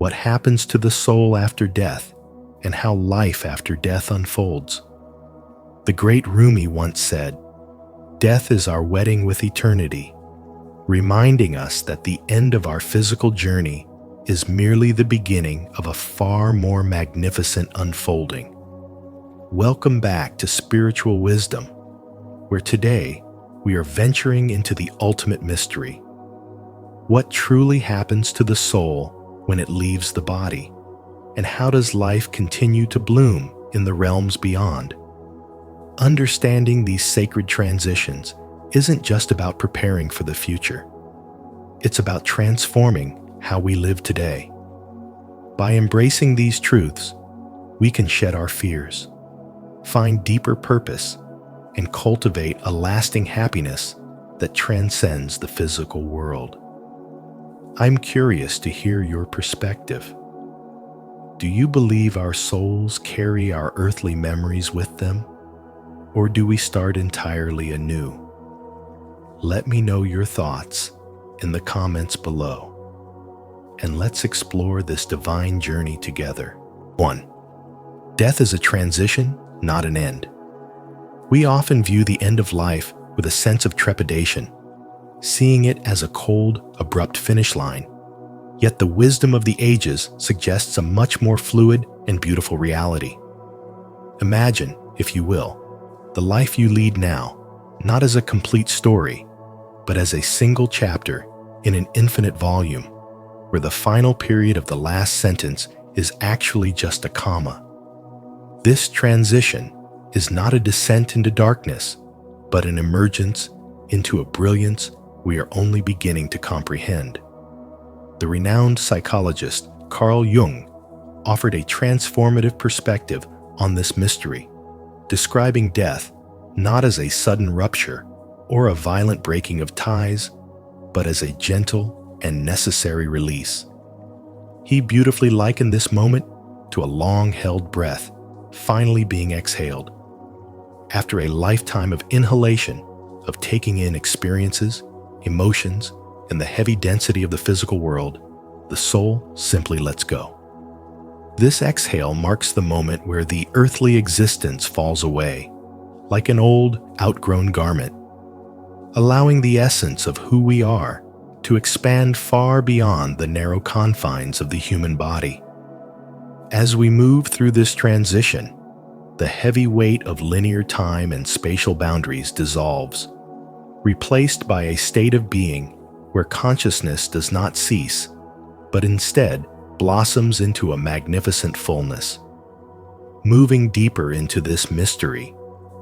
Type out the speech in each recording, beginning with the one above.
what happens to the soul after death, and how life after death unfolds. The great Rumi once said, "Death is our wedding with eternity," reminding us that the end of our physical journey is merely the beginning of a far more magnificent unfolding. Welcome back to Spiritual Wisdom, where today we are venturing into the ultimate mystery. What truly happens to the soul when it leaves the body? And how does life continue to bloom in the realms beyond? Understanding these sacred transitions isn't just about preparing for the future. It's about transforming how we live today. By embracing these truths, we can shed our fears, find deeper purpose, and cultivate a lasting happiness that transcends the physical world. I'm curious to hear your perspective. Do you believe our souls carry our earthly memories with them? Or do we start entirely anew? Let me know your thoughts in the comments below. And let's explore this divine journey together. 1. Death is a transition, not an end. We often view the end of life with a sense of trepidation, seeing it as a cold, abrupt finish line. Yet the wisdom of the ages suggests a much more fluid and beautiful reality. Imagine, if you will, the life you lead now, not as a complete story, but as a single chapter in an infinite volume, where the final period of the last sentence is actually just a comma. This transition is not a descent into darkness, but an emergence into a brilliance we are only beginning to comprehend. The renowned psychologist Carl Jung offered a transformative perspective on this mystery, describing death not as a sudden rupture or a violent breaking of ties, but as a gentle and necessary release. He beautifully likened this moment to a long-held breath finally being exhaled. After a lifetime of inhalation, of taking in experiences, emotions, and the heavy density of the physical world, the soul simply lets go. This exhale marks the moment where the earthly existence falls away, like an old, outgrown garment, allowing the essence of who we are to expand far beyond the narrow confines of the human body. As we move through this transition, the heavy weight of linear time and spatial boundaries dissolves, replaced by a state of being where consciousness does not cease, but instead blossoms into a magnificent fullness. Moving deeper into this mystery,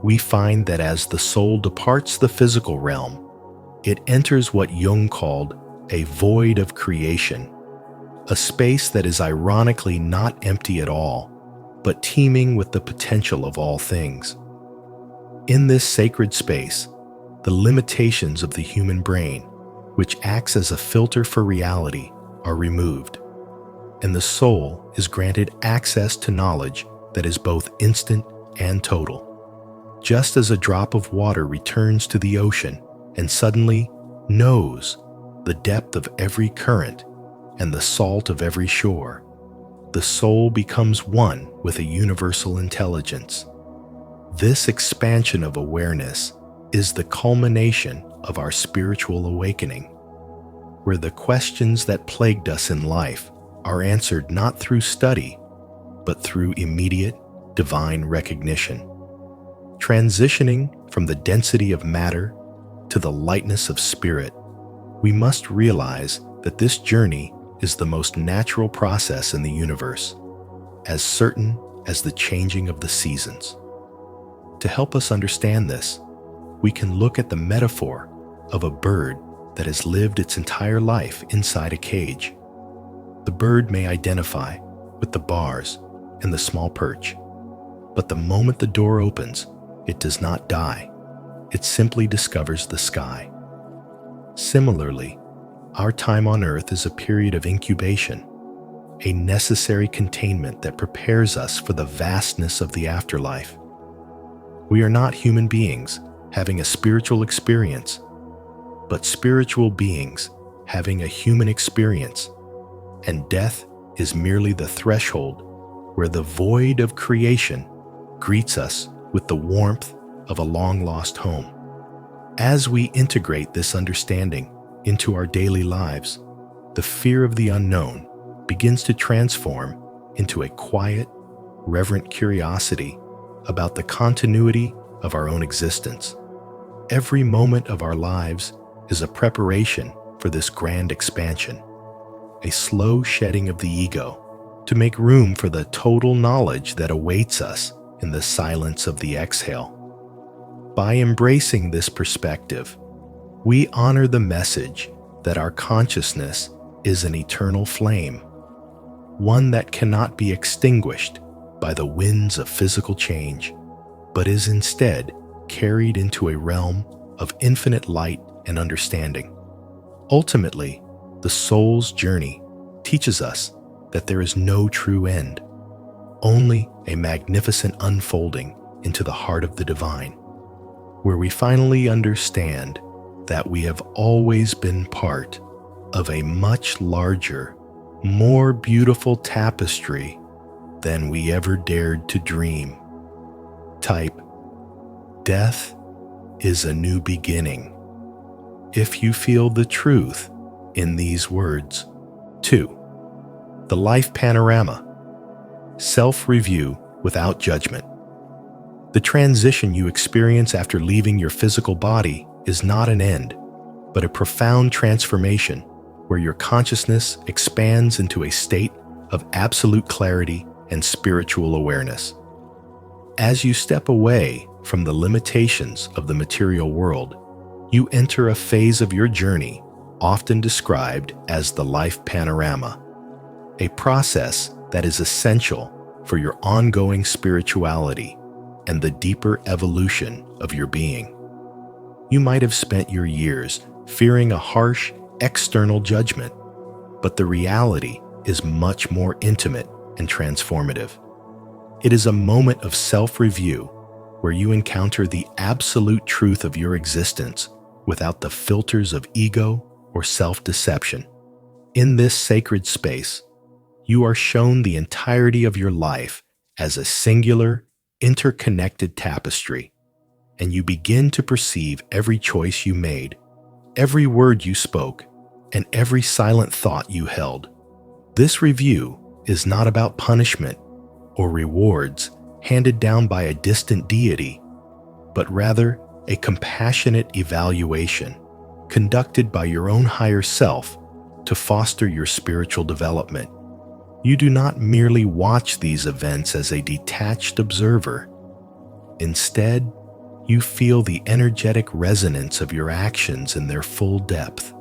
we find that as the soul departs the physical realm, it enters what Jung called a void of creation, a space that is ironically not empty at all, but teeming with the potential of all things. In this sacred space, the limitations of the human brain, which acts as a filter for reality, are removed, and the soul is granted access to knowledge that is both instant and total. Just as a drop of water returns to the ocean and suddenly knows the depth of every current and the salt of every shore, the soul becomes one with a universal intelligence. This expansion of awareness is the culmination of our spiritual awakening, where the questions that plagued us in life are answered not through study, but through immediate divine recognition. Transitioning from the density of matter to the lightness of spirit, we must realize that this journey is the most natural process in the universe, as certain as the changing of the seasons. To help us understand this, we can look at the metaphor of a bird that has lived its entire life inside a cage. The bird may identify with the bars and the small perch, but the moment the door opens, it does not die. It simply discovers the sky. Similarly, our time on earth is a period of incubation, a necessary containment that prepares us for the vastness of the afterlife. We are not human beings having a spiritual experience, but spiritual beings having a human experience, and death is merely the threshold where the void of creation greets us with the warmth of a long-lost home. As we integrate this understanding into our daily lives, the fear of the unknown begins to transform into a quiet, reverent curiosity about the continuity of our own existence. Every moment of our lives is a preparation for this grand expansion, a slow shedding of the ego to make room for the total knowledge that awaits us in the silence of the exhale. By embracing this perspective, we honor the message that our consciousness is an eternal flame, one that cannot be extinguished by the winds of physical change, but is instead carried into a realm of infinite light and understanding. Ultimately, the soul's journey teaches us that there is no true end, only a magnificent unfolding into the heart of the divine, where we finally understand that we have always been part of a much larger, more beautiful tapestry than we ever dared to dream. Type, death is a new beginning, if you feel the truth in these words. 2. The life panorama. Self-review without judgment. The transition you experience after leaving your physical body is not an end, but a profound transformation where your consciousness expands into a state of absolute clarity and spiritual awareness. As you step away from the limitations of the material world, you enter a phase of your journey often described as the life panorama, a process that is essential for your ongoing spirituality and the deeper evolution of your being. You might have spent your years fearing a harsh external judgment, but the reality is much more intimate and transformative. It is a moment of self-review where you encounter the absolute truth of your existence without the filters of ego or self-deception. In this sacred space, you are shown the entirety of your life as a singular, interconnected tapestry, and you begin to perceive every choice you made, every word you spoke, and every silent thought you held. This review is not about punishment or rewards handed down by a distant deity, but rather a compassionate evaluation conducted by your own higher self to foster your spiritual development. You do not merely watch these events as a detached observer. Instead, you feel the energetic resonance of your actions in their full depth.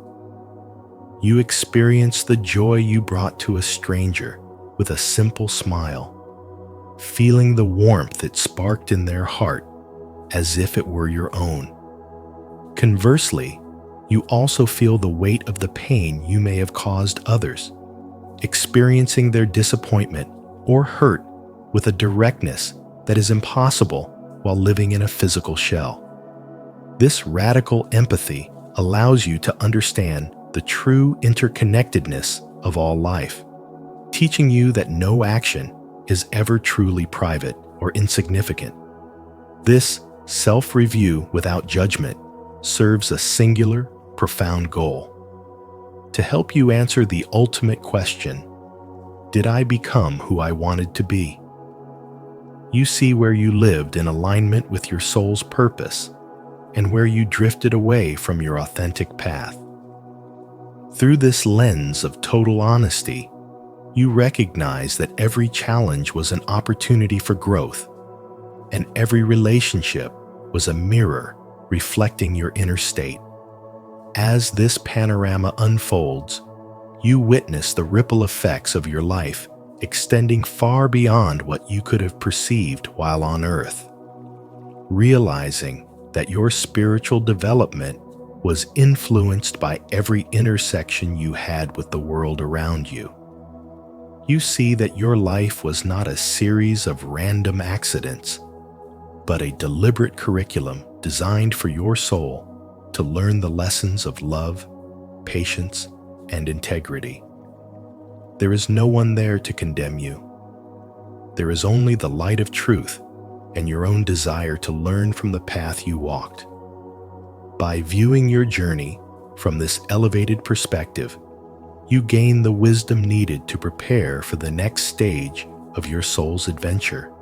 You experience the joy you brought to a stranger with a simple smile, feeling the warmth it sparked in their heart as if it were your own. Conversely, you also feel the weight of the pain you may have caused others, experiencing their disappointment or hurt with a directness that is impossible while living in a physical shell. This radical empathy allows you to understand the true interconnectedness of all life, teaching you that no action is ever truly private or insignificant. This self-review without judgment serves a singular, profound goal: to help you answer the ultimate question, did I become who I wanted to be? You see where you lived in alignment with your soul's purpose and where you drifted away from your authentic path. Through this lens of total honesty, you recognize that every challenge was an opportunity for growth, and every relationship was a mirror reflecting your inner state. As this panorama unfolds, you witness the ripple effects of your life extending far beyond what you could have perceived while on Earth. Realizing that your spiritual development was influenced by every intersection you had with the world around you, you see that your life was not a series of random accidents, but a deliberate curriculum designed for your soul to learn the lessons of love, patience, and integrity. There is no one there to condemn you. There is only the light of truth and your own desire to learn from the path you walked. By viewing your journey from this elevated perspective, you gain the wisdom needed to prepare for the next stage of your soul's adventure,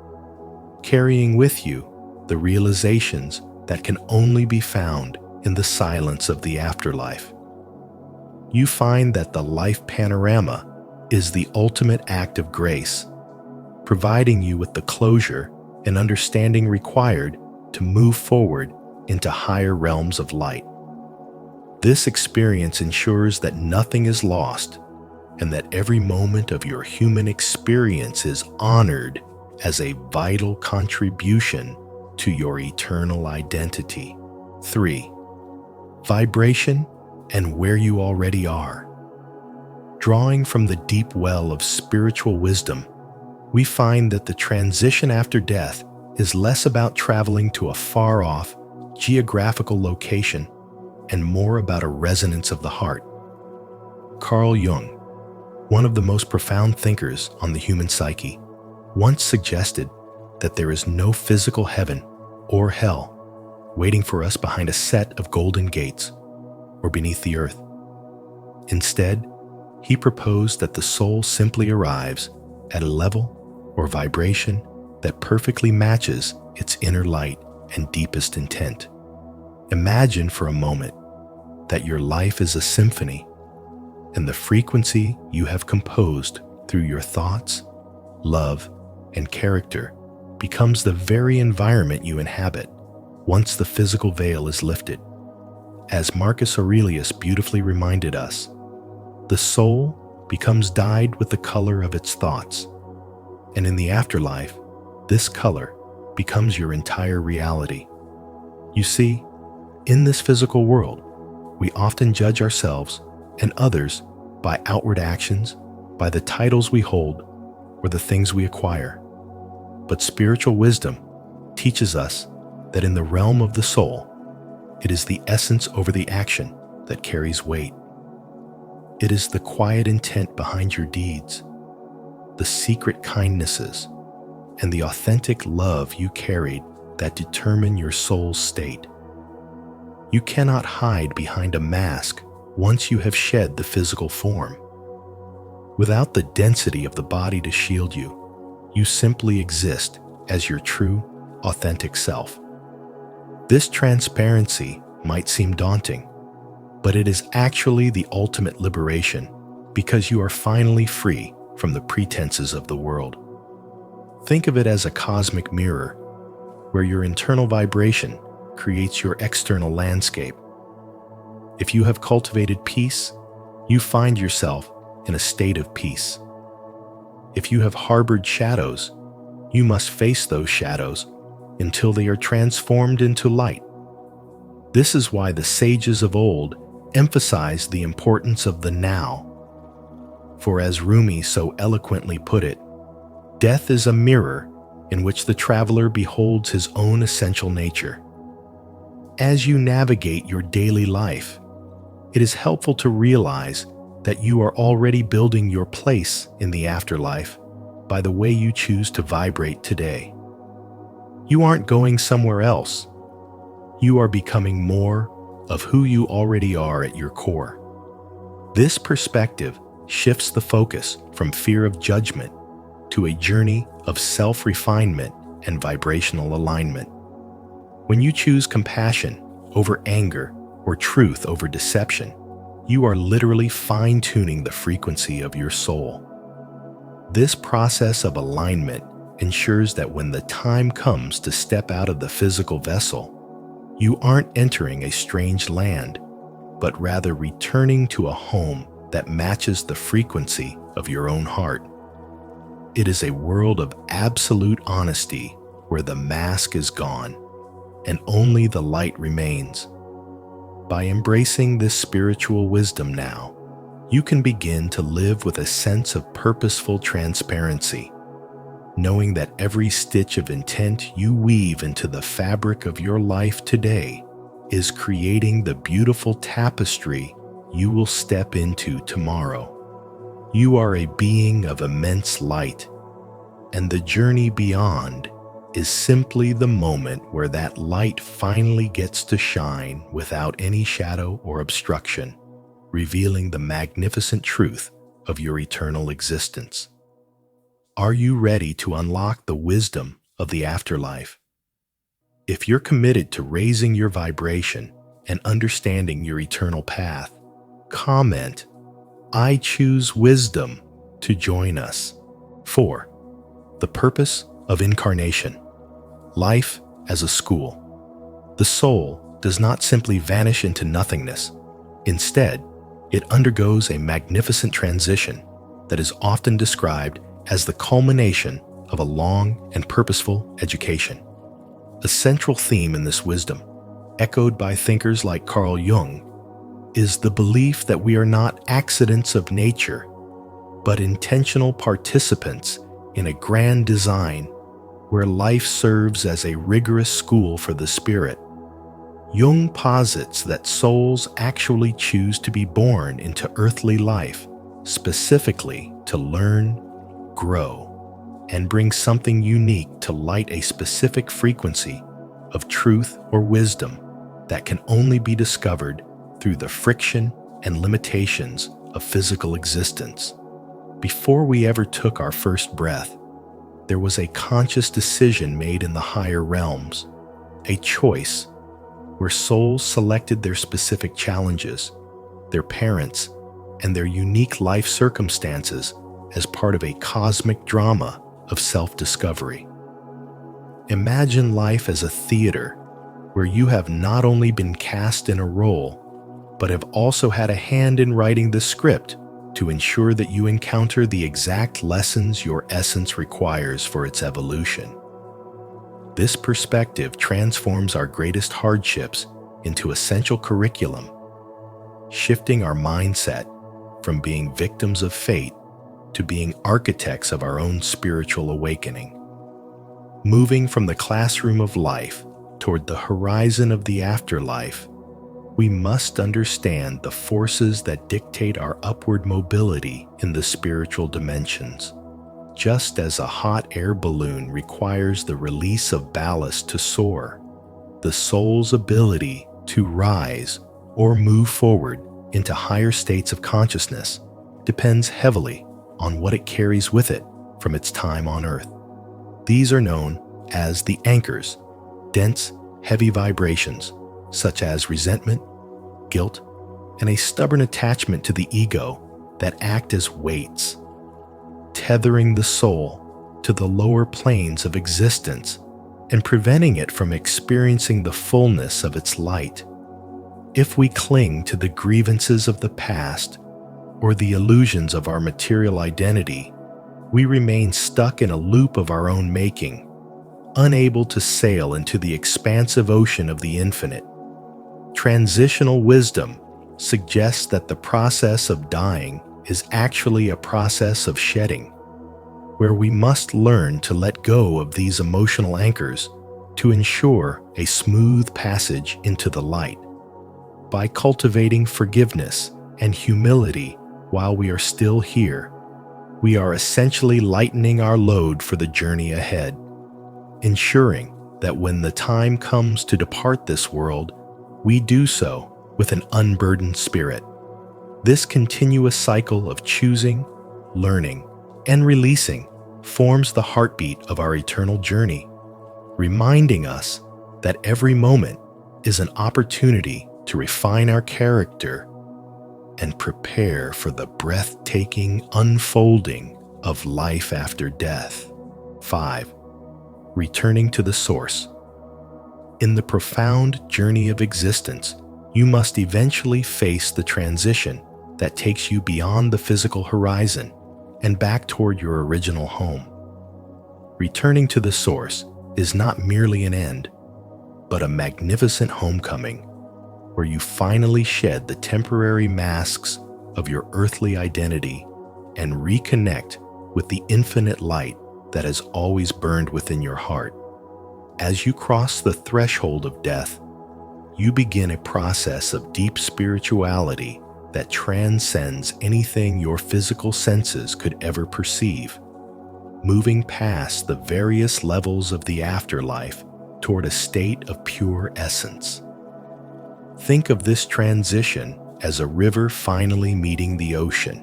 carrying with you the realizations that can only be found in the silence of the afterlife. You find that the life panorama is the ultimate act of grace, providing you with the closure and understanding required to move forward into higher realms of light. This experience ensures that nothing is lost and that every moment of your human experience is honored as a vital contribution to your eternal identity. 3. Vibration and where you already are. Drawing from the deep well of spiritual wisdom, we find that the transition after death is less about traveling to a far-off geographical location and more about a resonance of the heart. Carl Jung, one of the most profound thinkers on the human psyche, once suggested that there is no physical heaven or hell waiting for us behind a set of golden gates or beneath the earth. Instead, he proposed that the soul simply arrives at a level or vibration that perfectly matches its inner light and deepest intent. Imagine for a moment that your life is a symphony, and the frequency you have composed through your thoughts, love, and character becomes the very environment you inhabit once the physical veil is lifted. As Marcus Aurelius beautifully reminded us, the soul becomes dyed with the color of its thoughts, and in the afterlife, this color becomes your entire reality. You see, in this physical world, we often judge ourselves and others by outward actions, by the titles we hold, or the things we acquire. But spiritual wisdom teaches us that in the realm of the soul, it is the essence over the action that carries weight. It is the quiet intent behind your deeds, the secret kindnesses, and the authentic love you carried that determine your soul's state. You cannot hide behind a mask once you have shed the physical form. Without the density of the body to shield you, you simply exist as your true, authentic self. This transparency might seem daunting, but it is actually the ultimate liberation because you are finally free from the pretenses of the world. Think of it as a cosmic mirror, where your internal vibration creates your external landscape. If you have cultivated peace, you find yourself in a state of peace. If you have harbored shadows, you must face those shadows until they are transformed into light. This is why the sages of old emphasized the importance of the now. For as Rumi so eloquently put it, death is a mirror in which the traveler beholds his own essential nature. As you navigate your daily life, it is helpful to realize that you are already building your place in the afterlife by the way you choose to vibrate today. You aren't going somewhere else. You are becoming more of who you already are at your core. This perspective shifts the focus from fear of judgment to a journey of self-refinement and vibrational alignment. When you choose compassion over anger or truth over deception, you are literally fine-tuning the frequency of your soul. This process of alignment ensures that when the time comes to step out of the physical vessel, you aren't entering a strange land, but rather returning to a home that matches the frequency of your own heart. It is a world of absolute honesty where the mask is gone and only the light remains. By embracing this spiritual wisdom now, you can begin to live with a sense of purposeful transparency, knowing that every stitch of intent you weave into the fabric of your life today is creating the beautiful tapestry you will step into tomorrow. You are a being of immense light, and the journey beyond is simply the moment where that light finally gets to shine without any shadow or obstruction, revealing the magnificent truth of your eternal existence. Are you ready to unlock the wisdom of the afterlife? If you're committed to raising your vibration and understanding your eternal path, comment, "I choose wisdom," to join us. 4. The purpose of incarnation. Life as a school. The soul does not simply vanish into nothingness. Instead, it undergoes a magnificent transition that is often described as the culmination of a long and purposeful education. A central theme in this wisdom, echoed by thinkers like Carl Jung, is the belief that we are not accidents of nature, but intentional participants in a grand design where life serves as a rigorous school for the spirit. Jung posits that souls actually choose to be born into earthly life, specifically to learn, grow, and bring something unique to light a specific frequency of truth or wisdom that can only be discovered through the friction and limitations of physical existence. Before we ever took our first breath, there was a conscious decision made in the higher realms, a choice where souls selected their specific challenges, their parents, and their unique life circumstances as part of a cosmic drama of self-discovery. Imagine life as a theater where you have not only been cast in a role, but have also had a hand in writing the script to ensure that you encounter the exact lessons your essence requires for its evolution. This perspective transforms our greatest hardships into essential curriculum, shifting our mindset from being victims of fate to being architects of our own spiritual awakening. Moving from the classroom of life toward the horizon of the afterlife, we must understand the forces that dictate our upward mobility in the spiritual dimensions. Just as a hot air balloon requires the release of ballast to soar, the soul's ability to rise or move forward into higher states of consciousness depends heavily on what it carries with it from its time on Earth. These are known as the anchors, dense, heavy vibrations such as resentment, guilt, and a stubborn attachment to the ego that act as weights, tethering the soul to the lower planes of existence and preventing it from experiencing the fullness of its light. If we cling to the grievances of the past or the illusions of our material identity, we remain stuck in a loop of our own making, unable to sail into the expansive ocean of the infinite. Transitional wisdom suggests that the process of dying is actually a process of shedding, where we must learn to let go of these emotional anchors to ensure a smooth passage into the light. By cultivating forgiveness and humility while we are still here, we are essentially lightening our load for the journey ahead, ensuring that when the time comes to depart this world, we do so with an unburdened spirit. This continuous cycle of choosing, learning, and releasing forms the heartbeat of our eternal journey, reminding us that every moment is an opportunity to refine our character and prepare for the breathtaking unfolding of life after death. 5. Returning to the source. In the profound journey of existence, you must eventually face the transition that takes you beyond the physical horizon and back toward your original home. Returning to the source is not merely an end, but a magnificent homecoming where you finally shed the temporary masks of your earthly identity and reconnect with the infinite light that has always burned within your heart. As you cross the threshold of death, you begin a process of deep spirituality that transcends anything your physical senses could ever perceive, moving past the various levels of the afterlife toward a state of pure essence. Think of this transition as a river finally meeting the ocean.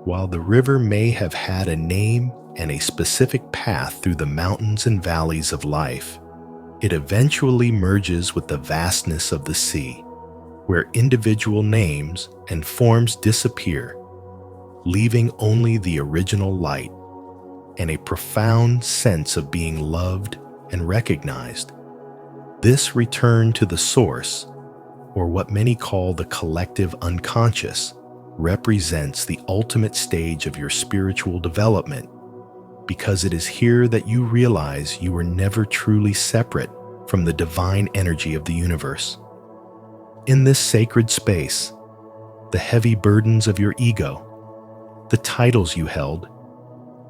While the river may have had a name and a specific path through the mountains and valleys of life, it eventually merges with the vastness of the sea, where individual names and forms disappear, leaving only the original light and a profound sense of being loved and recognized. This return to the source, or what many call the collective unconscious, represents the ultimate stage of your spiritual development, because it is here that you realize you were never truly separate from the divine energy of the universe. In this sacred space, the heavy burdens of your ego, the titles you held,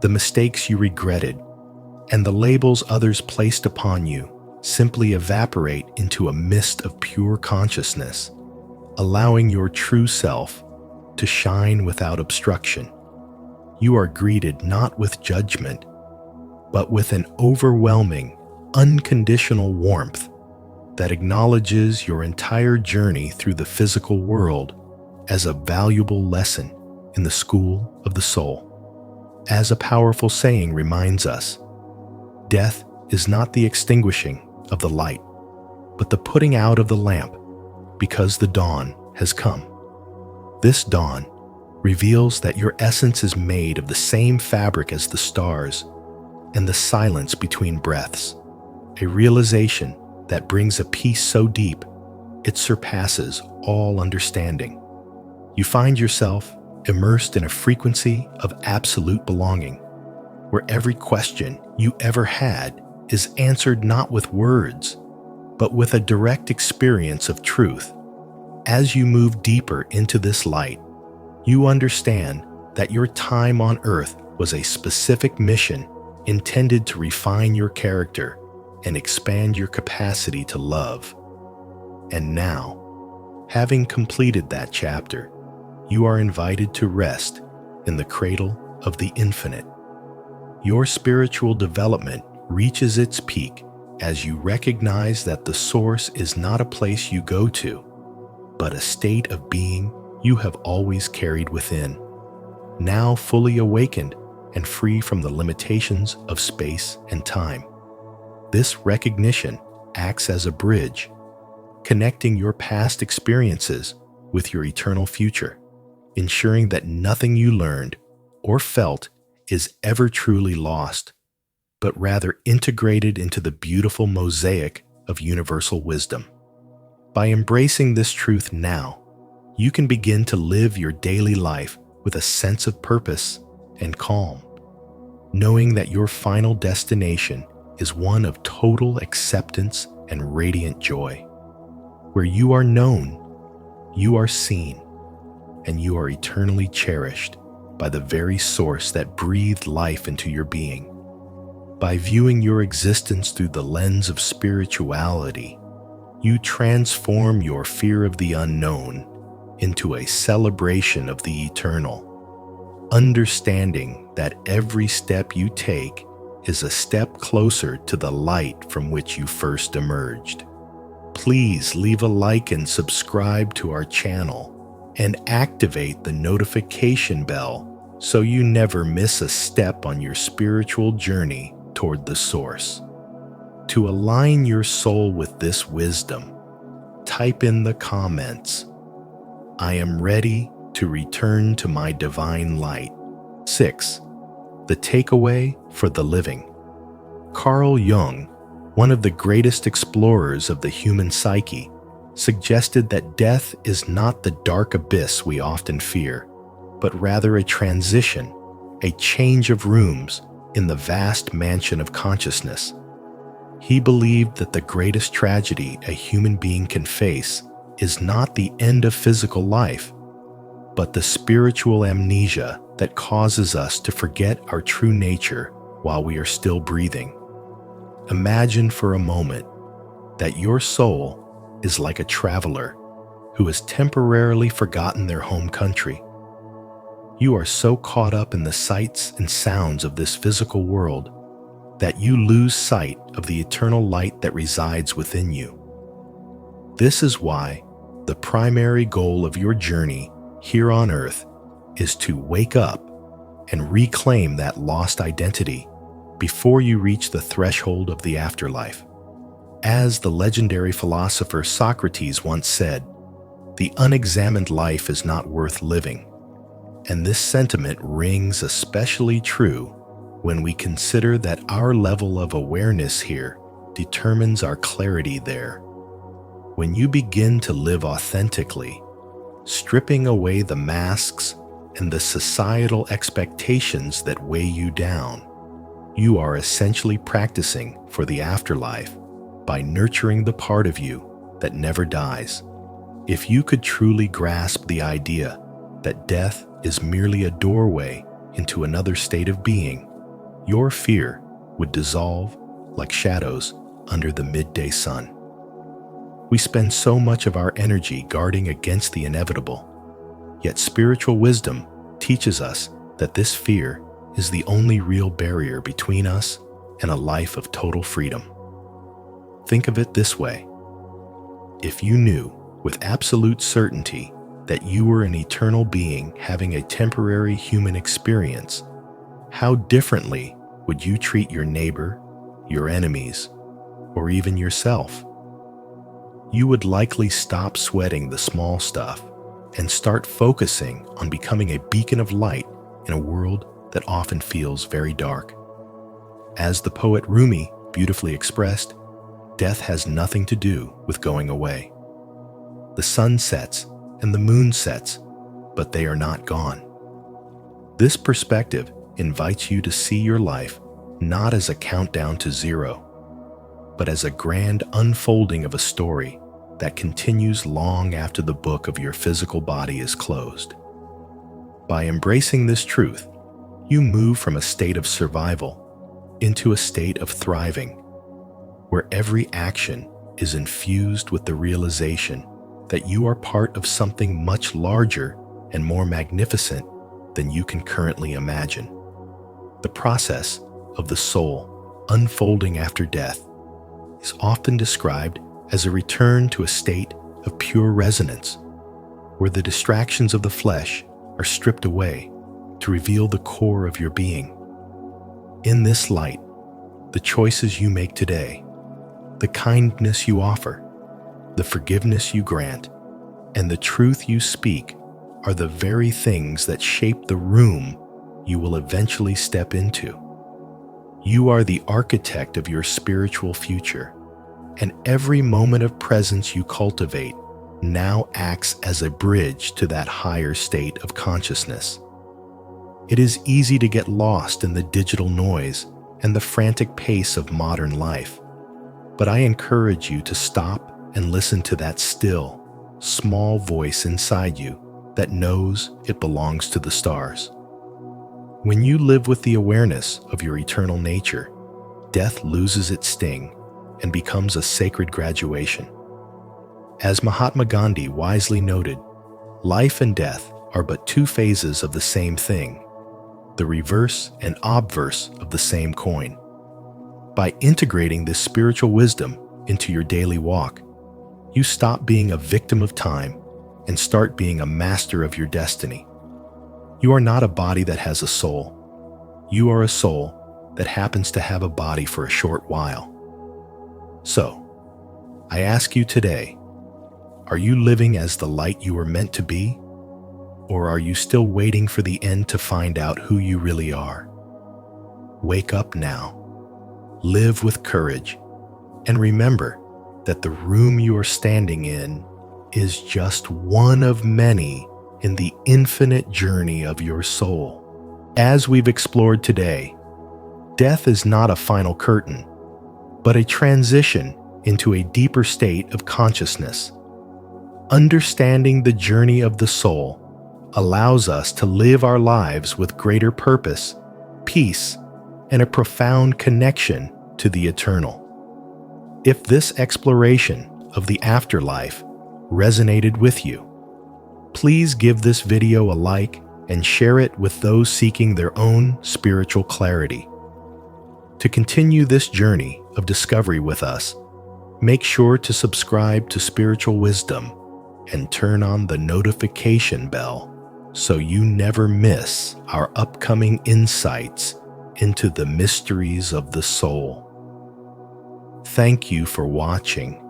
the mistakes you regretted, and the labels others placed upon you simply evaporate into a mist of pure consciousness, allowing your true self to shine without obstruction. You are greeted not with judgment, but with an overwhelming, unconditional warmth that acknowledges your entire journey through the physical world as a valuable lesson in the school of the soul. As a powerful saying reminds us, death is not the extinguishing of the light, but the putting out of the lamp, because the dawn has come. This dawn reveals that your essence is made of the same fabric as the stars and the silence between breaths, a realization that brings a peace so deep it surpasses all understanding. You find yourself immersed in a frequency of absolute belonging, where every question you ever had is answered not with words, but with a direct experience of truth. As you move deeper into this light, you understand that your time on earth was a specific mission intended to refine your character and expand your capacity to love. And now, having completed that chapter, you are invited to rest in the cradle of the infinite. Your spiritual development reaches its peak as you recognize that the source is not a place you go to, but a state of being you have always carried within, now fully awakened and free from the limitations of space and time. This recognition acts as a bridge, connecting your past experiences with your eternal future, ensuring that nothing you learned or felt is ever truly lost, but rather integrated into the beautiful mosaic of universal wisdom. By embracing this truth now, you can begin to live your daily life with a sense of purpose and calm, knowing that your final destination is one of total acceptance and radiant joy, where you are known, you are seen, and you are eternally cherished by the very source that breathed life into your being. By viewing your existence through the lens of spirituality, you transform your fear of the unknown into a celebration of the eternal, understanding that every step you take is a step closer to the light from which you first emerged. Please leave a like and subscribe to our channel and activate the notification bell so you never miss a step on your spiritual journey toward the source. To align your soul with this wisdom, type in the comments, "I am ready to return to my divine light." 6. The takeaway for the living. Carl Jung, one of the greatest explorers of the human psyche, suggested that death is not the dark abyss we often fear, but rather a transition, a change of rooms in the vast mansion of consciousness. He believed that the greatest tragedy a human being can face is not the end of physical life, but the spiritual amnesia that causes us to forget our true nature while we are still breathing. Imagine for a moment that your soul is like a traveler who has temporarily forgotten their home country. You are so caught up in the sights and sounds of this physical world that you lose sight of the eternal light that resides within you. This is why the primary goal of your journey here on earth is to wake up and reclaim that lost identity before you reach the threshold of the afterlife. As the legendary philosopher Socrates once said, "The unexamined life is not worth living." And this sentiment rings especially true when we consider that our level of awareness here determines our clarity there. When you begin to live authentically, stripping away the masks and the societal expectations that weigh you down, you are essentially practicing for the afterlife by nurturing the part of you that never dies. If you could truly grasp the idea that death is merely a doorway into another state of being, your fear would dissolve like shadows under the midday sun. We spend so much of our energy guarding against the inevitable, yet spiritual wisdom teaches us that this fear is the only real barrier between us and a life of total freedom. Think of it this way: if you knew with absolute certainty that you were an eternal being having a temporary human experience, how differently would you treat your neighbor, your enemies, or even yourself? You would likely stop sweating the small stuff and start focusing on becoming a beacon of light in a world that often feels very dark. As the poet Rumi beautifully expressed, death has nothing to do with going away. The sun sets and the moon sets, but they are not gone. This perspective invites you to see your life not as a countdown to zero, but as a grand unfolding of a story that continues long after the book of your physical body is closed. By embracing this truth, you move from a state of survival into a state of thriving, where every action is infused with the realization that you are part of something much larger and more magnificent than you can currently imagine. The process of the soul unfolding after death is often described as a return to a state of pure resonance, where the distractions of the flesh are stripped away to reveal the core of your being. In this light, the choices you make today, the kindness you offer, the forgiveness you grant, and the truth you speak are the very things that shape the room you will eventually step into. You are the architect of your spiritual future, and every moment of presence you cultivate now acts as a bridge to that higher state of consciousness. It is easy to get lost in the digital noise and the frantic pace of modern life, but I encourage you to stop and listen to that still, small voice inside you that knows it belongs to the stars. When you live with the awareness of your eternal nature, death loses its sting and becomes a sacred graduation. As Mahatma Gandhi wisely noted, life and death are but two phases of the same thing, the reverse and obverse of the same coin. By integrating this spiritual wisdom into your daily walk, you stop being a victim of time and start being a master of your destiny. You are not a body that has a soul. You are a soul that happens to have a body for a short while. So, I ask you today, are you living as the light you were meant to be? Or are you still waiting for the end to find out who you really are? Wake up now. Live with courage. And remember that the room you are standing in is just one of many in the infinite journey of your soul. As we've explored today, death is not a final curtain, but a transition into a deeper state of consciousness. Understanding the journey of the soul allows us to live our lives with greater purpose, peace, and a profound connection to the eternal. If this exploration of the afterlife resonated with you. Please give this video a like and share it with those seeking their own spiritual clarity. To continue this journey of discovery with us, make sure to subscribe to Spiritual Wisdom and turn on the notification bell so you never miss our upcoming insights into the mysteries of the soul. Thank you for watching,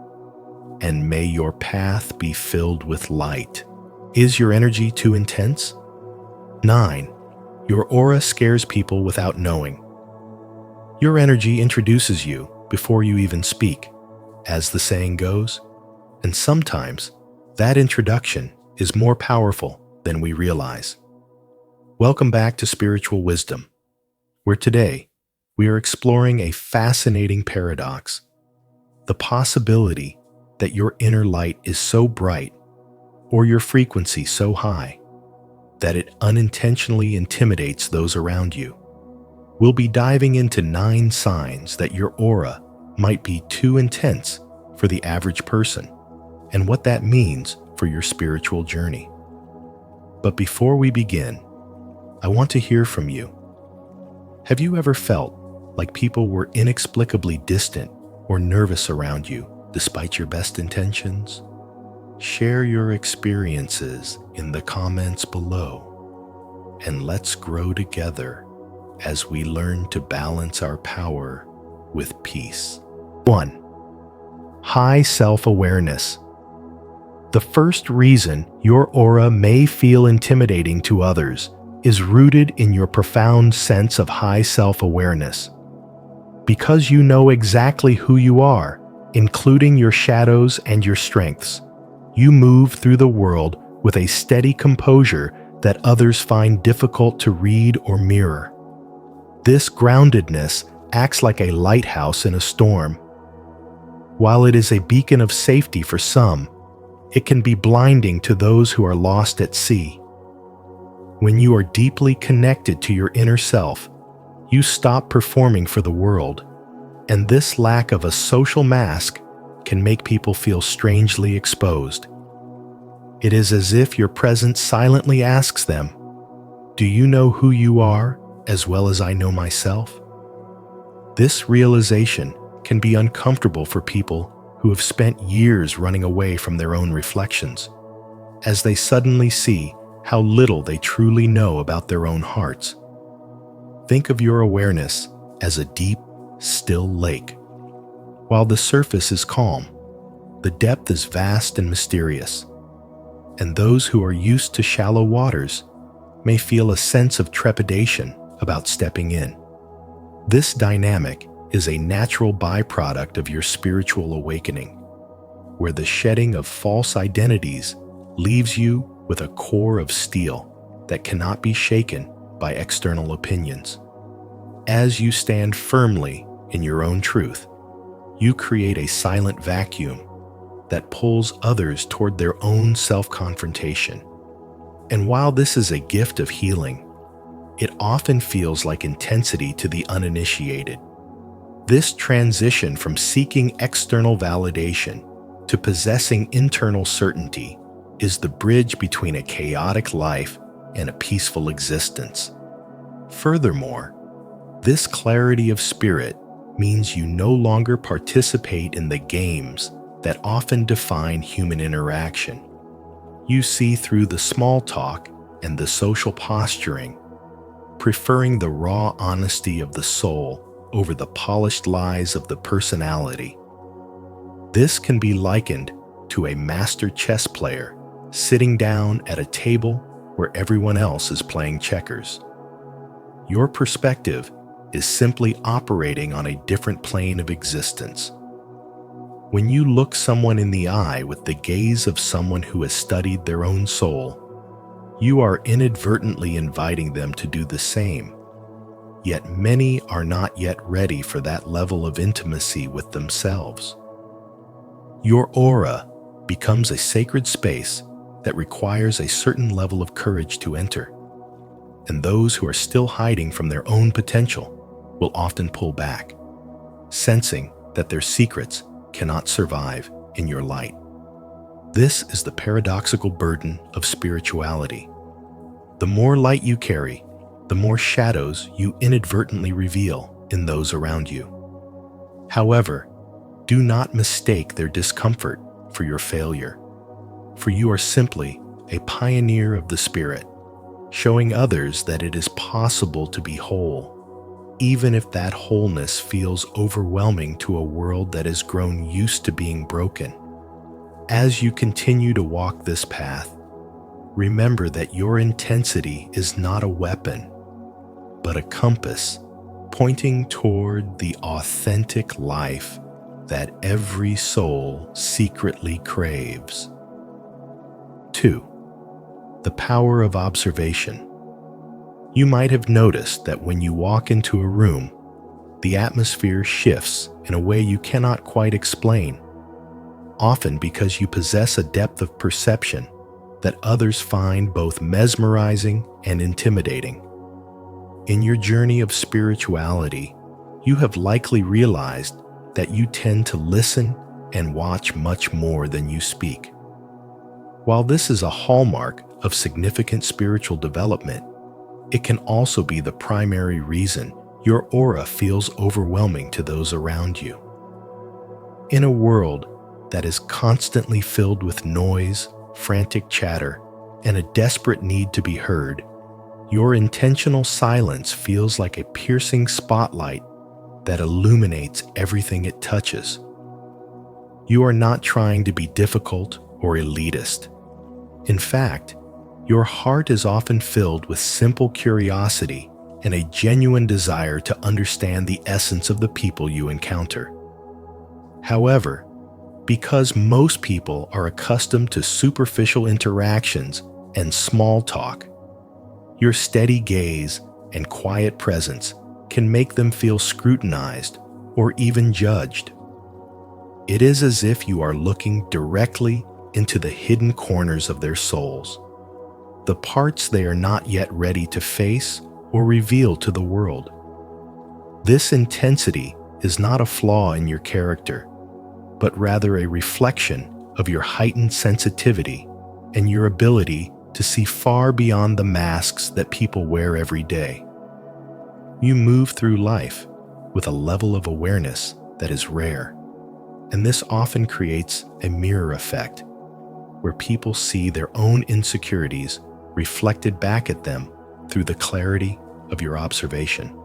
and may your path be filled with light. Is your energy too intense? 9. Your aura scares people without knowing. Your energy introduces you before you even speak, as the saying goes, and sometimes that introduction is more powerful than we realize. Welcome back to Spiritual Wisdom, where today we are exploring a fascinating paradox: the possibility that your inner light is so bright or your frequency so high that it unintentionally intimidates those around you. We'll be diving into 9 signs that your aura might be too intense for the average person and what that means for your spiritual journey. But before we begin, I want to hear from you. Have you ever felt like people were inexplicably distant or nervous around you despite your best intentions? Share your experiences in the comments below, and let's grow together as we learn to balance our power with peace. 1. High self-awareness. The first reason your aura may feel intimidating to others is rooted in your profound sense of high self-awareness. Because you know exactly who you are, including your shadows and your strengths, you move through the world with a steady composure that others find difficult to read or mirror. This groundedness acts like a lighthouse in a storm. While it is a beacon of safety for some, it can be blinding to those who are lost at sea. When you are deeply connected to your inner self, you stop performing for the world, and this lack of a social mask can make people feel strangely exposed. It is as if your presence silently asks them, "Do you know who you are as well as I know myself?" This realization can be uncomfortable for people who have spent years running away from their own reflections, as they suddenly see how little they truly know about their own hearts. Think of your awareness as a deep, still lake. While the surface is calm, the depth is vast and mysterious, and those who are used to shallow waters may feel a sense of trepidation about stepping in. This dynamic is a natural byproduct of your spiritual awakening, where the shedding of false identities leaves you with a core of steel that cannot be shaken by external opinions. As you stand firmly in your own truth, you create a silent vacuum that pulls others toward their own self-confrontation. And while this is a gift of healing, it often feels like intensity to the uninitiated. This transition from seeking external validation to possessing internal certainty is the bridge between a chaotic life and a peaceful existence. Furthermore, this clarity of spirit means you no longer participate in the games that often define human interaction. You see through the small talk and the social posturing, preferring the raw honesty of the soul over the polished lies of the personality. This can be likened to a master chess player sitting down at a table where everyone else is playing checkers. Your perspective is simply operating on a different plane of existence. When you look someone in the eye with the gaze of someone who has studied their own soul, you are inadvertently inviting them to do the same. Yet many are not yet ready for that level of intimacy with themselves. Your aura becomes a sacred space that requires a certain level of courage to enter, and those who are still hiding from their own potential will often pull back, sensing that their secrets cannot survive in your light. This is the paradoxical burden of spirituality. The more light you carry, the more shadows you inadvertently reveal in those around you. However, do not mistake their discomfort for your failure, for you are simply a pioneer of the Spirit, showing others that it is possible to be whole, even if that wholeness feels overwhelming to a world that has grown used to being broken. As you continue to walk this path, remember that your intensity is not a weapon, but a compass pointing toward the authentic life that every soul secretly craves. 2. The power of observation. You might have noticed that when you walk into a room, the atmosphere shifts in a way you cannot quite explain, often because you possess a depth of perception that others find both mesmerizing and intimidating. In your journey of spirituality, you have likely realized that you tend to listen and watch much more than you speak. While this is a hallmark of significant spiritual development, it can also be the primary reason your aura feels overwhelming to those around you. In a world that is constantly filled with noise, frantic chatter, and a desperate need to be heard, your intentional silence feels like a piercing spotlight that illuminates everything it touches. You are not trying to be difficult or elitist. In fact, your heart is often filled with simple curiosity and a genuine desire to understand the essence of the people you encounter. However, because most people are accustomed to superficial interactions and small talk, your steady gaze and quiet presence can make them feel scrutinized or even judged. It is as if you are looking directly into the hidden corners of their souls, the parts they are not yet ready to face or reveal to the world. This intensity is not a flaw in your character, but rather a reflection of your heightened sensitivity and your ability to see far beyond the masks that people wear every day. You move through life with a level of awareness that is rare, and this often creates a mirror effect, where people see their own insecurities reflected back at them through the clarity of your observation.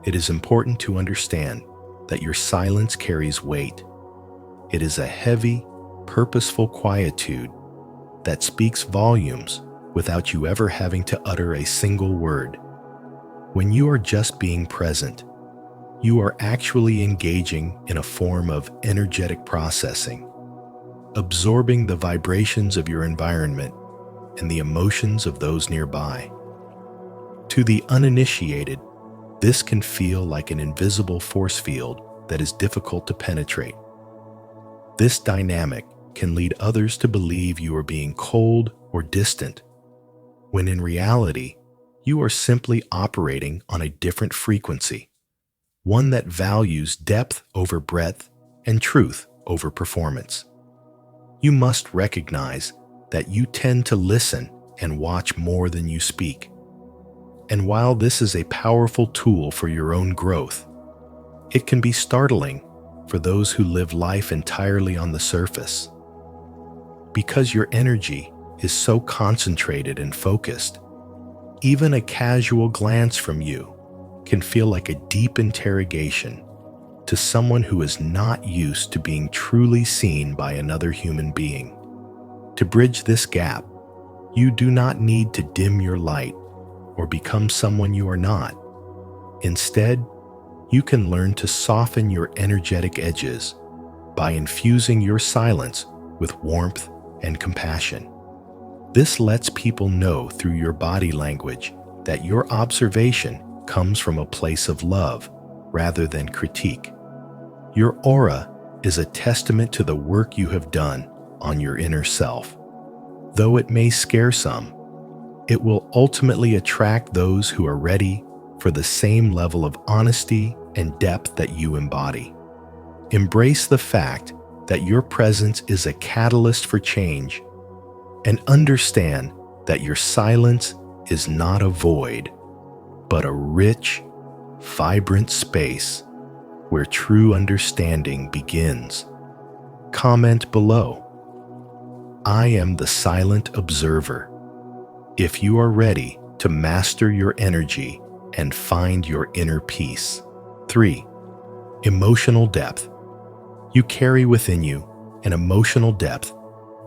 It is important to understand that your silence carries weight. It is a heavy, purposeful quietude that speaks volumes without you ever having to utter a single word. When you are just being present, you are actually engaging in a form of energetic processing, absorbing the vibrations of your environment and the emotions of those nearby. To the uninitiated, this can feel like an invisible force field that is difficult to penetrate. This dynamic can lead others to believe you are being cold or distant, when in reality, you are simply operating on a different frequency, one that values depth over breadth and truth over performance. You must recognize that you tend to listen and watch more than you speak. And while this is a powerful tool for your own growth, it can be startling for those who live life entirely on the surface. Because your energy is so concentrated and focused, even a casual glance from you can feel like a deep interrogation to someone who is not used to being truly seen by another human being. To bridge this gap, you do not need to dim your light or become someone you are not. Instead, you can learn to soften your energetic edges by infusing your silence with warmth and compassion. This lets people know through your body language that your observation comes from a place of love rather than critique. Your aura is a testament to the work you have done on your inner self. Though it may scare some, it will ultimately attract those who are ready for the same level of honesty and depth that you embody. Embrace the fact that your presence is a catalyst for change, and understand that your silence is not a void, but a rich, vibrant space where true understanding begins. Comment below. I am the silent observer. If you are ready to master your energy and find your inner peace. 3. Emotional depth. You carry within you an emotional depth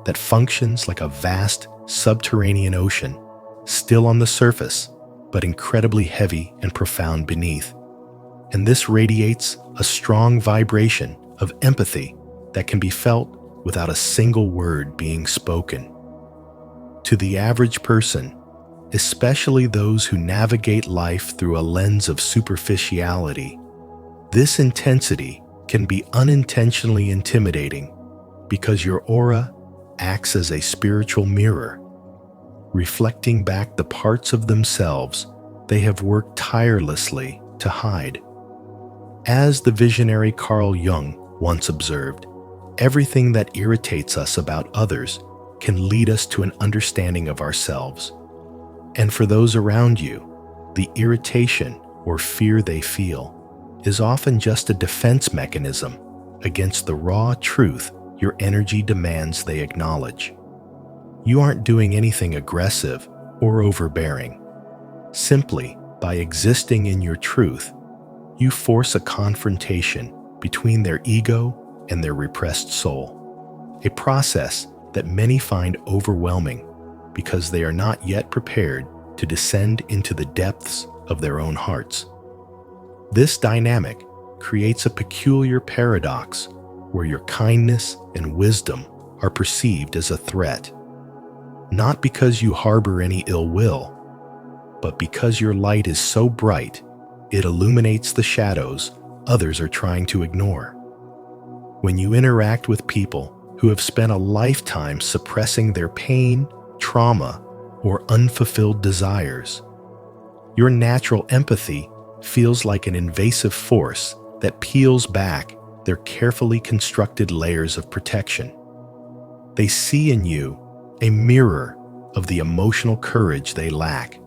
that functions like a vast subterranean ocean, still on the surface, but incredibly heavy and profound beneath. And this radiates a strong vibration of empathy that can be felt without a single word being spoken. To the average person, especially those who navigate life through a lens of superficiality, this intensity can be unintentionally intimidating because your aura acts as a spiritual mirror, reflecting back the parts of themselves they have worked tirelessly to hide. As the visionary Carl Jung once observed, everything that irritates us about others can lead us to an understanding of ourselves. And for those around you, the irritation or fear they feel is often just a defense mechanism against the raw truth your energy demands they acknowledge. You aren't doing anything aggressive or overbearing. Simply by existing in your truth, you force a confrontation between their ego and their repressed soul, a process that many find overwhelming because they are not yet prepared to descend into the depths of their own hearts. This dynamic creates a peculiar paradox where your kindness and wisdom are perceived as a threat, not because you harbor any ill will, but because your light is so bright it illuminates the shadows others are trying to ignore. When you interact with people who have spent a lifetime suppressing their pain, trauma, or unfulfilled desires, your natural empathy feels like an invasive force that peels back their carefully constructed layers of protection. They see in you a mirror of the emotional courage they lack,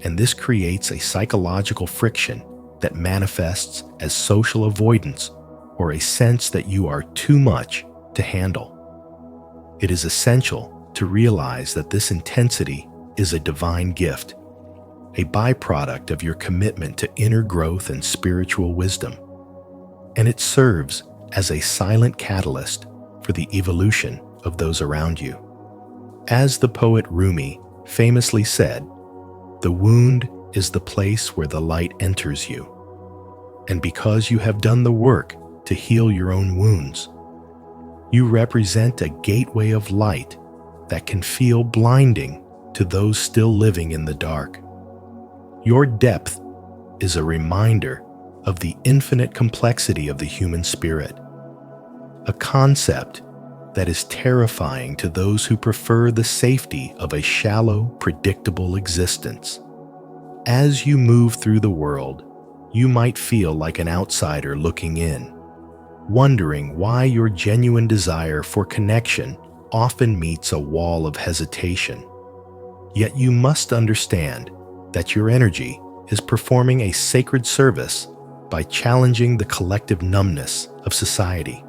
and this creates a psychological friction that manifests as social avoidance or a sense that you are too much to handle. It is essential to realize that this intensity is a divine gift, a byproduct of your commitment to inner growth and spiritual wisdom, and it serves as a silent catalyst for the evolution of those around you. As the poet Rumi famously said, "The wound is the place where the light enters you." And because you have done the work to heal your own wounds, you represent a gateway of light that can feel blinding to those still living in the dark. Your depth is a reminder of the infinite complexity of the human spirit, a concept that is terrifying to those who prefer the safety of a shallow, predictable existence. As you move through the world, you might feel like an outsider looking in, wondering why your genuine desire for connection often meets a wall of hesitation. Yet you must understand that your energy is performing a sacred service by challenging the collective numbness of society.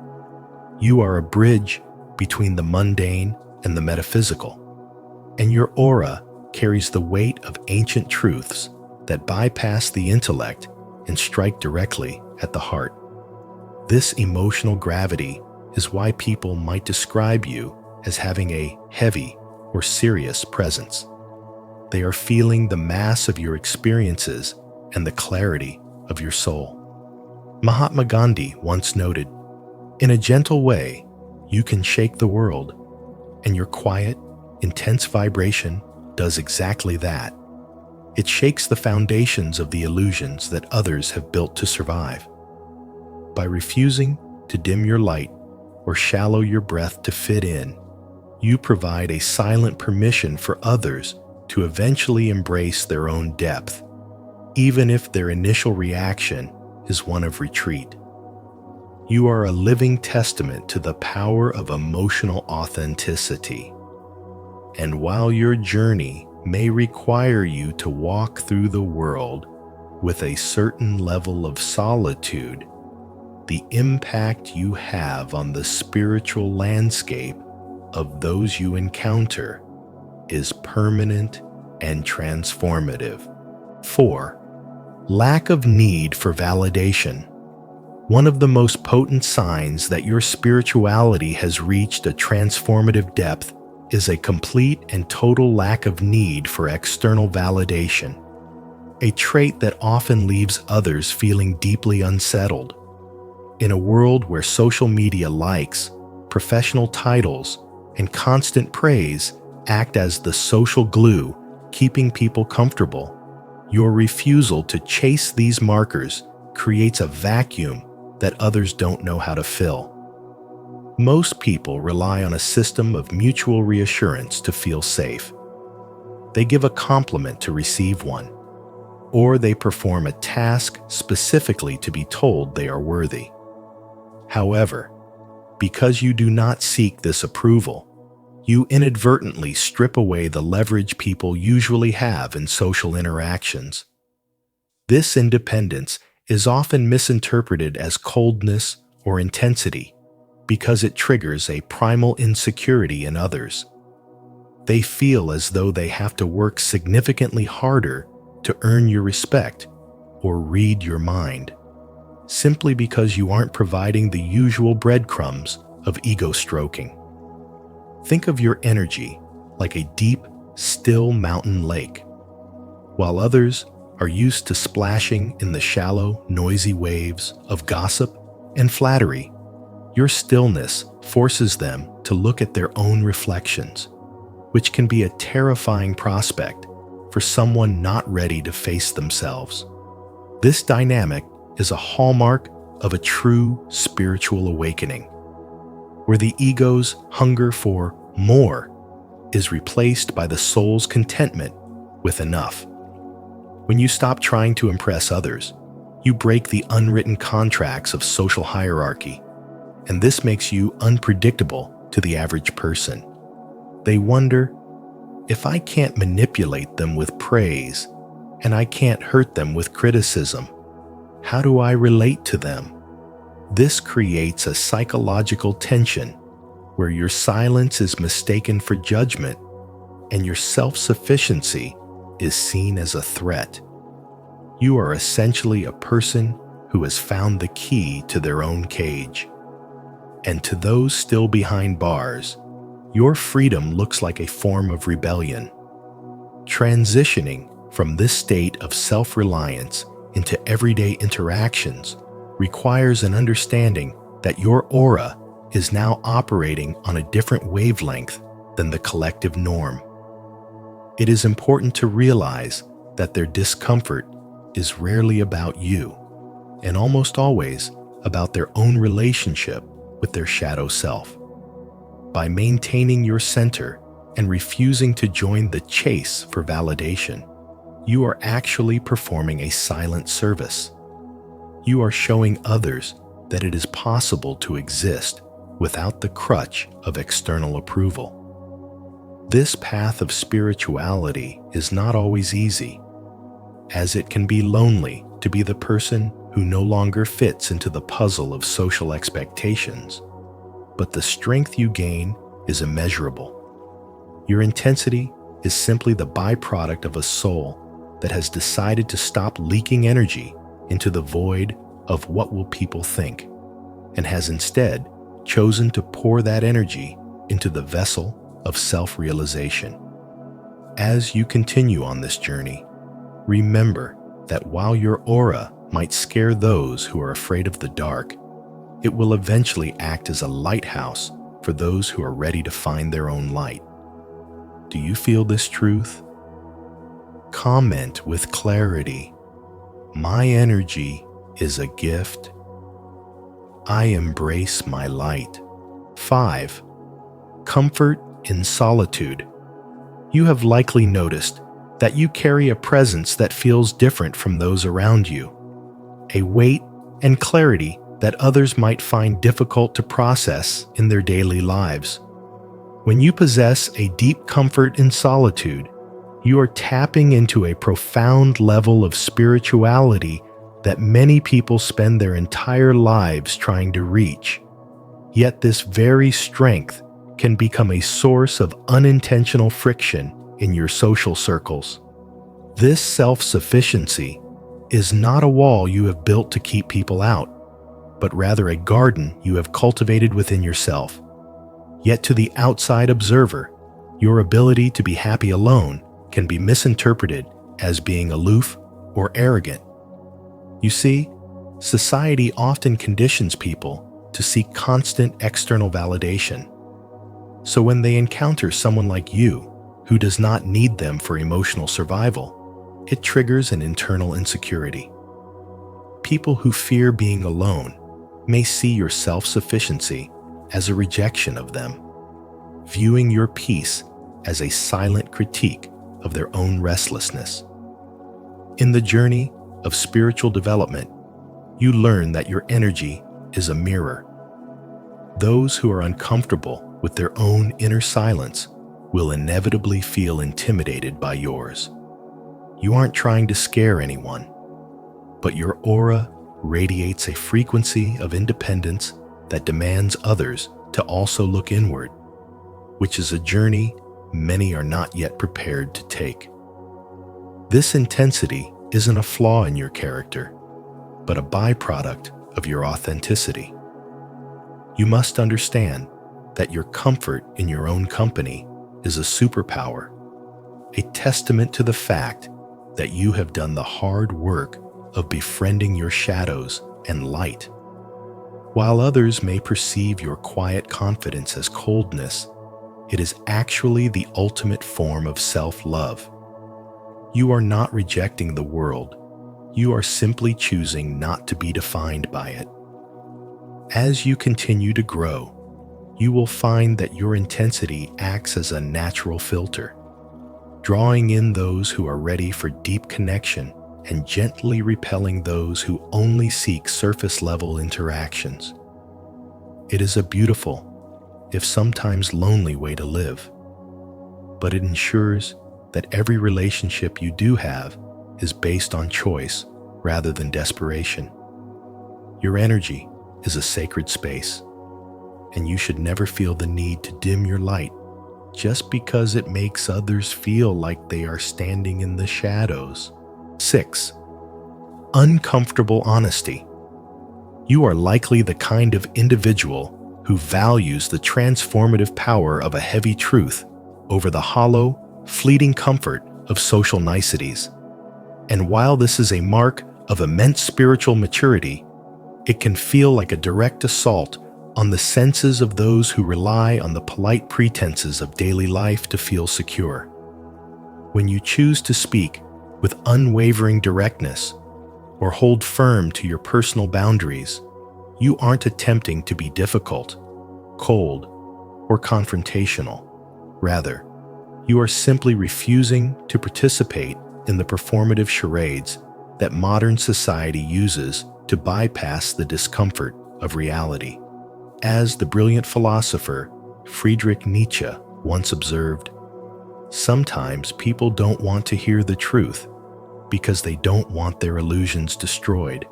You are a bridge between the mundane and the metaphysical, and your aura carries the weight of ancient truths that bypass the intellect and strike directly at the heart. This emotional gravity is why people might describe you as having a heavy or serious presence. They are feeling the mass of your experiences and the clarity of your soul. Mahatma Gandhi once noted, "In a gentle way, you can shake the world, and your quiet, intense vibration does exactly that. It shakes the foundations of the illusions that others have built to survive." By refusing to dim your light or shallow your breath to fit in, you provide a silent permission for others to eventually embrace their own depth, even if their initial reaction is one of retreat. You are a living testament to the power of emotional authenticity. And while your journey may require you to walk through the world with a certain level of solitude, the impact you have on the spiritual landscape of those you encounter is permanent and transformative. 4. Lack of need for validation. One of the most potent signs that your spirituality has reached a transformative depth is a complete and total lack of need for external validation, a trait that often leaves others feeling deeply unsettled. In a world where social media likes, professional titles, and constant praise act as the social glue keeping people comfortable, your refusal to chase these markers creates a vacuum that others don't know how to fill. Most people rely on a system of mutual reassurance to feel safe. They give a compliment to receive one, or they perform a task specifically to be told they are worthy. However, because you do not seek this approval, you inadvertently strip away the leverage people usually have in social interactions. This independence is often misinterpreted as coldness or intensity because it triggers a primal insecurity in others. They feel as though they have to work significantly harder to earn your respect or read your mind, simply because you aren't providing the usual breadcrumbs of ego stroking. Think of your energy like a deep, still mountain lake. While others are used to splashing in the shallow, noisy waves of gossip and flattery, your stillness forces them to look at their own reflections, which can be a terrifying prospect for someone not ready to face themselves. This dynamic is a hallmark of a true spiritual awakening, where the ego's hunger for more is replaced by the soul's contentment with enough. When you stop trying to impress others, you break the unwritten contracts of social hierarchy, and this makes you unpredictable to the average person. They wonder, if I can't manipulate them with praise and I can't hurt them with criticism, how do I relate to them? This creates a psychological tension where your silence is mistaken for judgment and your self-sufficiency is seen as a threat. You are essentially a person who has found the key to their own cage. And to those still behind bars, your freedom looks like a form of rebellion. Transitioning from this state of self-reliance into everyday interactions requires an understanding that your aura is now operating on a different wavelength than the collective norm. It is important to realize that their discomfort is rarely about you, and almost always about their own relationship with their shadow self. By maintaining your center and refusing to join the chase for validation, you are actually performing a silent service. You are showing others that it is possible to exist without the crutch of external approval. This path of spirituality is not always easy, as it can be lonely to be the person who no longer fits into the puzzle of social expectations. But the strength you gain is immeasurable. Your intensity is simply the byproduct of a soul that has decided to stop leaking energy into the void of what will people think, and has instead chosen to pour that energy into the vessel of self-realization. As you continue on this journey, remember that while your aura might scare those who are afraid of the dark, it will eventually act as a lighthouse for those who are ready to find their own light. Do you feel this truth? Comment with clarity. My energy is a gift. I embrace my light. 5. Comfort in solitude. You have likely noticed that you carry a presence that feels different from those around you, a weight and clarity that others might find difficult to process in their daily lives. When you possess a deep comfort in solitude, you are tapping into a profound level of spirituality that many people spend their entire lives trying to reach. Yet this very strength can become a source of unintentional friction in your social circles. This self-sufficiency is not a wall you have built to keep people out, but rather a garden you have cultivated within yourself. Yet to the outside observer, your ability to be happy alone can be misinterpreted as being aloof or arrogant. You see, society often conditions people to seek constant external validation. So when they encounter someone like you, who does not need them for emotional survival, it triggers an internal insecurity. People who fear being alone may see your self-sufficiency as a rejection of them, viewing your peace as a silent critique of their own restlessness. In the journey of spiritual development, you learn that your energy is a mirror. Those who are uncomfortable with their own inner silence will inevitably feel intimidated by yours. You aren't trying to scare anyone, but your aura radiates a frequency of independence that demands others to also look inward, which is a journey many are not yet prepared to take. This intensity isn't a flaw in your character, but a byproduct of your authenticity. You must understand that your comfort in your own company is a superpower, a testament to the fact that you have done the hard work of befriending your shadows and light. While others may perceive your quiet confidence as coldness, it is actually the ultimate form of self-love. You are not rejecting the world. You are simply choosing not to be defined by it. As you continue to grow, you will find that your intensity acts as a natural filter, drawing in those who are ready for deep connection and gently repelling those who only seek surface-level interactions. It is a beautiful, if sometimes lonely way to live, but it ensures that every relationship you do have is based on choice rather than desperation. Your energy is a sacred space, and you should never feel the need to dim your light just because it makes others feel like they are standing in the shadows. 6. Uncomfortable honesty. You are likely the kind of individual who values the transformative power of a heavy truth over the hollow, fleeting comfort of social niceties. And while this is a mark of immense spiritual maturity, it can feel like a direct assault on the senses of those who rely on the polite pretenses of daily life to feel secure. When you choose to speak with unwavering directness or hold firm to your personal boundaries, you aren't attempting to be difficult, cold, or confrontational. Rather, you are simply refusing to participate in the performative charades that modern society uses to bypass the discomfort of reality. As the brilliant philosopher Friedrich Nietzsche once observed, sometimes people don't want to hear the truth because they don't want their illusions destroyed.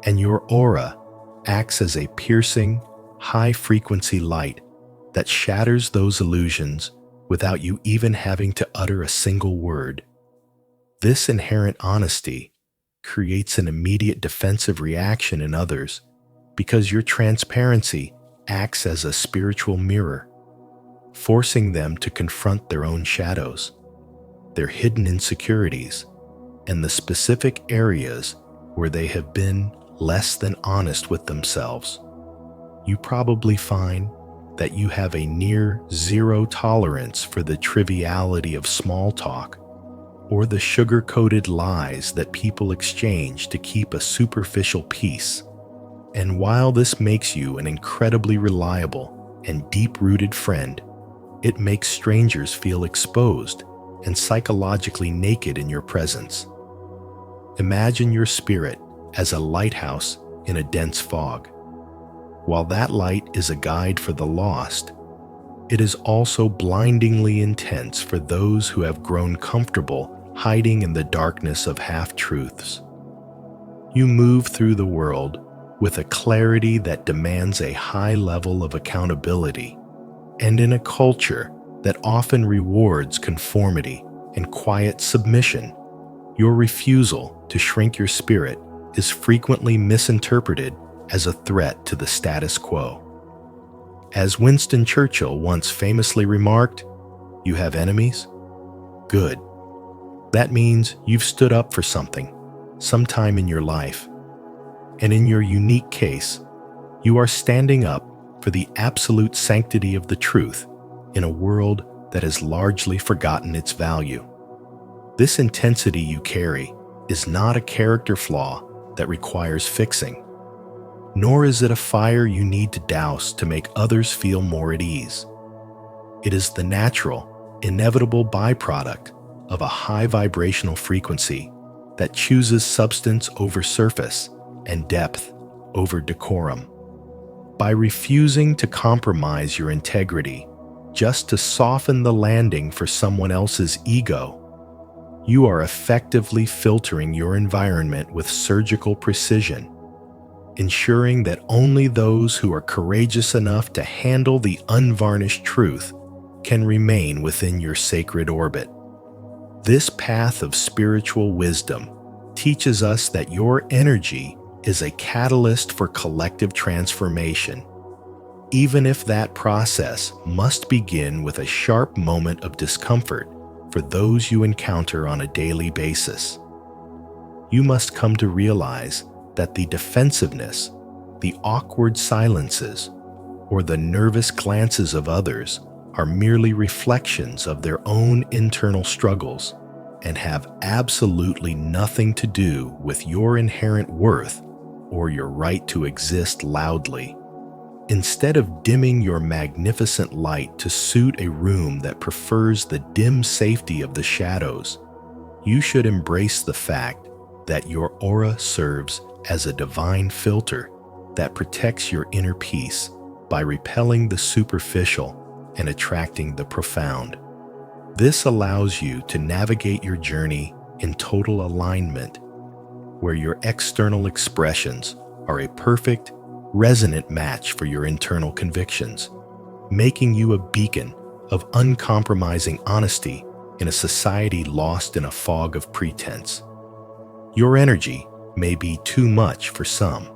And your aura acts as a piercing, high-frequency light that shatters those illusions without you even having to utter a single word. This inherent honesty creates an immediate defensive reaction in others because your transparency acts as a spiritual mirror, forcing them to confront their own shadows, their hidden insecurities, and the specific areas where they have been less than honest with themselves. You probably find that you have a near zero tolerance for the triviality of small talk or the sugar-coated lies that people exchange to keep a superficial peace. And while this makes you an incredibly reliable and deep-rooted friend, it makes strangers feel exposed and psychologically naked in your presence. Imagine your spirit as a lighthouse in a dense fog. While that light is a guide for the lost, it is also blindingly intense for those who have grown comfortable hiding in the darkness of half-truths. You move through the world with a clarity that demands a high level of accountability, and in a culture that often rewards conformity and quiet submission, your refusal to shrink your spirit is frequently misinterpreted as a threat to the status quo. As Winston Churchill once famously remarked, "You have enemies? Good. That means you've stood up for something, sometime in your life. And in your unique case, you are standing up for the absolute sanctity of the truth in a world that has largely forgotten its value." This intensity you carry is not a character flaw that requires fixing, nor is it a fire you need to douse to make others feel more at ease. It is the natural, inevitable byproduct of a high vibrational frequency that chooses substance over surface and depth over decorum. By refusing to compromise your integrity just to soften the landing for someone else's ego, you are effectively filtering your environment with surgical precision, ensuring that only those who are courageous enough to handle the unvarnished truth can remain within your sacred orbit. This path of spiritual wisdom teaches us that your energy is a catalyst for collective transformation, even if that process must begin with a sharp moment of discomfort for those you encounter on a daily basis. You must come to realize that the defensiveness, the awkward silences, or the nervous glances of others are merely reflections of their own internal struggles and have absolutely nothing to do with your inherent worth or your right to exist loudly. Instead of dimming your magnificent light to suit a room that prefers the dim safety of the shadows, you should embrace the fact that your aura serves as a divine filter that protects your inner peace by repelling the superficial and attracting the profound. This allows you to navigate your journey in total alignment, where your external expressions are a perfect, resonant match for your internal convictions, making you a beacon of uncompromising honesty in a society lost in a fog of pretense. Your energy may be too much for some,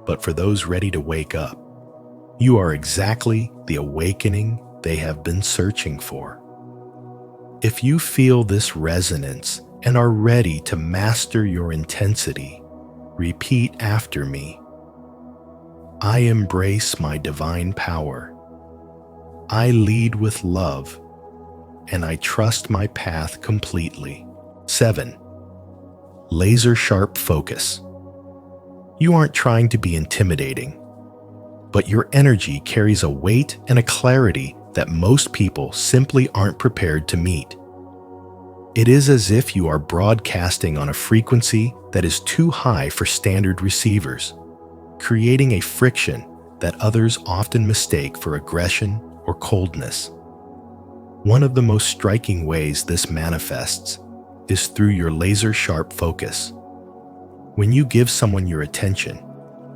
but for those ready to wake up, you are exactly the awakening they have been searching for. If you feel this resonance and are ready to master your intensity, repeat after me. I embrace my divine power. I lead with love, and I trust my path completely. 7. Laser-sharp focus. You aren't trying to be intimidating, but your energy carries a weight and a clarity that most people simply aren't prepared to meet. It is as if you are broadcasting on a frequency that is too high for standard receivers, creating a friction that others often mistake for aggression or coldness. One of the most striking ways this manifests is through your laser-sharp focus. When you give someone your attention,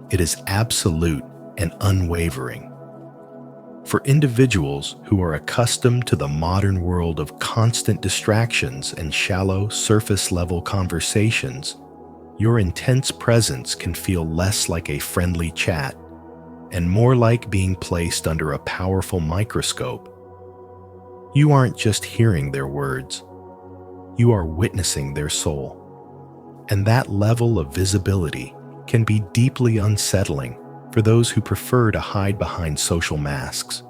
it is absolute and unwavering. For individuals who are accustomed to the modern world of constant distractions and shallow, surface-level conversations, your intense presence can feel less like a friendly chat and more like being placed under a powerful microscope. You aren't just hearing their words, you are witnessing their soul. And that level of visibility can be deeply unsettling for those who prefer to hide behind social masks.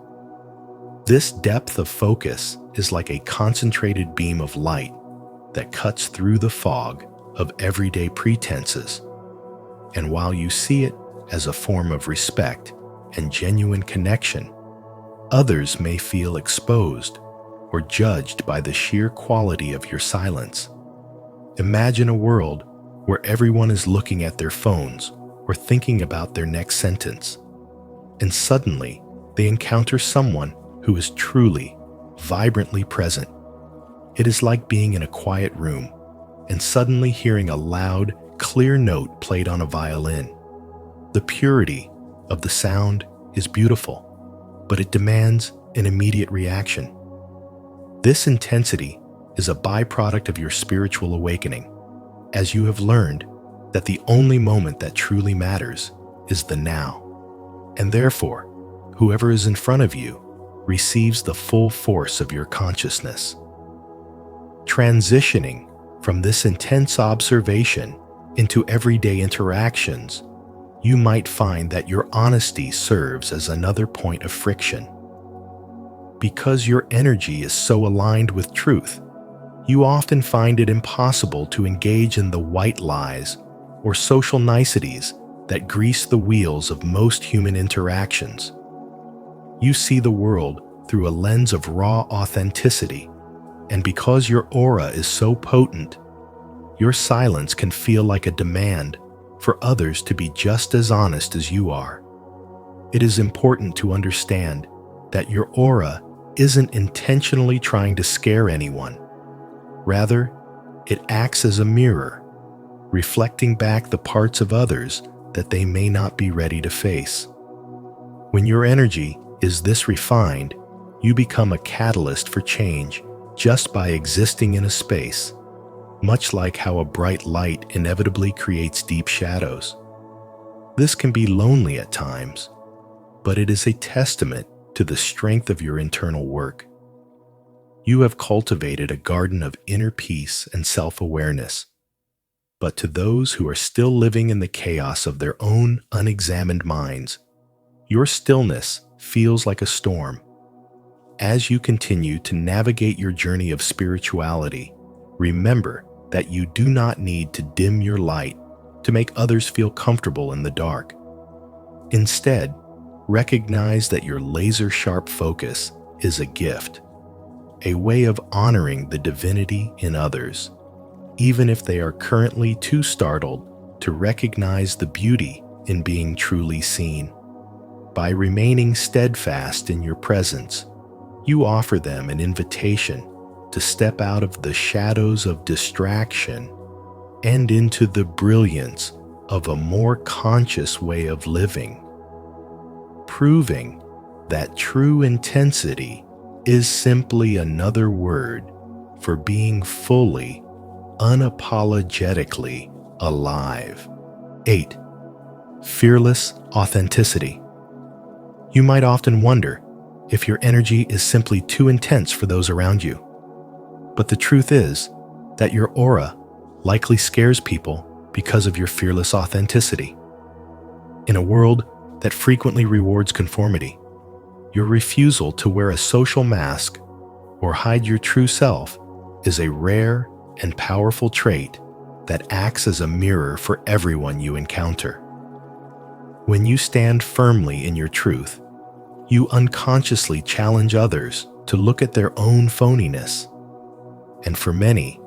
This depth of focus is like a concentrated beam of light that cuts through the fog of everyday pretenses. And while you see it as a form of respect and genuine connection, others may feel exposed or judged by the sheer quality of your silence. Imagine a world where everyone is looking at their phones or thinking about their next sentence. And suddenly, they encounter someone who is truly, vibrantly present. It is like being in a quiet room and suddenly hearing a loud, clear note played on a violin. The purity of the sound is beautiful, but it demands an immediate reaction. This intensity is a byproduct of your spiritual awakening, as you have learned that the only moment that truly matters is the now. And therefore, whoever is in front of you receives the full force of your consciousness. Transitioning from this intense observation into everyday interactions, you might find that your honesty serves as another point of friction. Because your energy is so aligned with truth, you often find it impossible to engage in the white lies or social niceties that grease the wheels of most human interactions. You see the world through a lens of raw authenticity, and because your aura is so potent, your silence can feel like a demand for others to be just as honest as you are. It is important to understand that your aura isn't intentionally trying to scare anyone. Rather, it acts as a mirror, reflecting back the parts of others that they may not be ready to face. When your energy is this refined, you become a catalyst for change just by existing in a space, much like how a bright light inevitably creates deep shadows. This can be lonely at times, but it is a testament to the strength of your internal work. You have cultivated a garden of inner peace and self-awareness. But to those who are still living in the chaos of their own unexamined minds, your stillness feels like a storm. As you continue to navigate your journey of spirituality, remember that you do not need to dim your light to make others feel comfortable in the dark. Instead, recognize that your laser-sharp focus is a gift, a way of honoring the divinity in others, even if they are currently too startled to recognize the beauty in being truly seen. By remaining steadfast in your presence, you offer them an invitation to step out of the shadows of distraction and into the brilliance of a more conscious way of living, proving that true intensity is simply another word for being fully, unapologetically alive. 8. Fearless authenticity. You might often wonder if your energy is simply too intense for those around you. But the truth is that your aura likely scares people because of your fearless authenticity. In a world that frequently rewards conformity, your refusal to wear a social mask or hide your true self is a rare and powerful trait that acts as a mirror for everyone you encounter. When you stand firmly in your truth, you unconsciously challenge others to look at their own phoniness. And for many,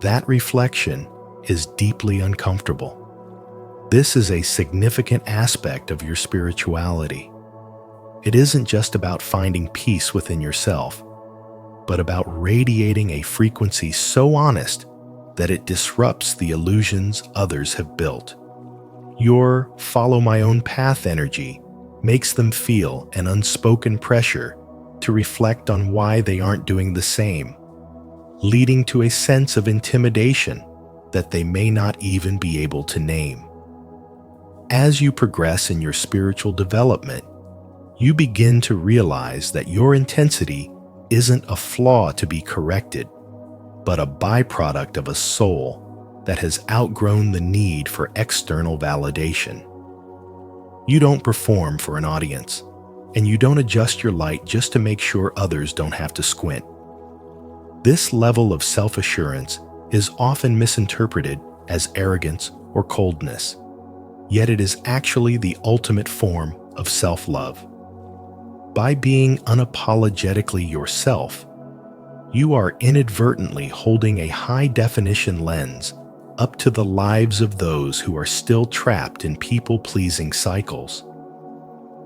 that reflection is deeply uncomfortable. This is a significant aspect of your spirituality. It isn't just about finding peace within yourself, but about radiating a frequency so honest that it disrupts the illusions others have built. Your follow my own path energy makes them feel an unspoken pressure to reflect on why they aren't doing the same, leading to a sense of intimidation that they may not even be able to name. As you progress in your spiritual development, you begin to realize that your intensity isn't a flaw to be corrected, but a byproduct of a soul that has outgrown the need for external validation. You don't perform for an audience, and you don't adjust your light just to make sure others don't have to squint. This level of self-assurance is often misinterpreted as arrogance or coldness, yet it is actually the ultimate form of self-love. By being unapologetically yourself, you are inadvertently holding a high-definition lens up to the lives of those who are still trapped in people-pleasing cycles.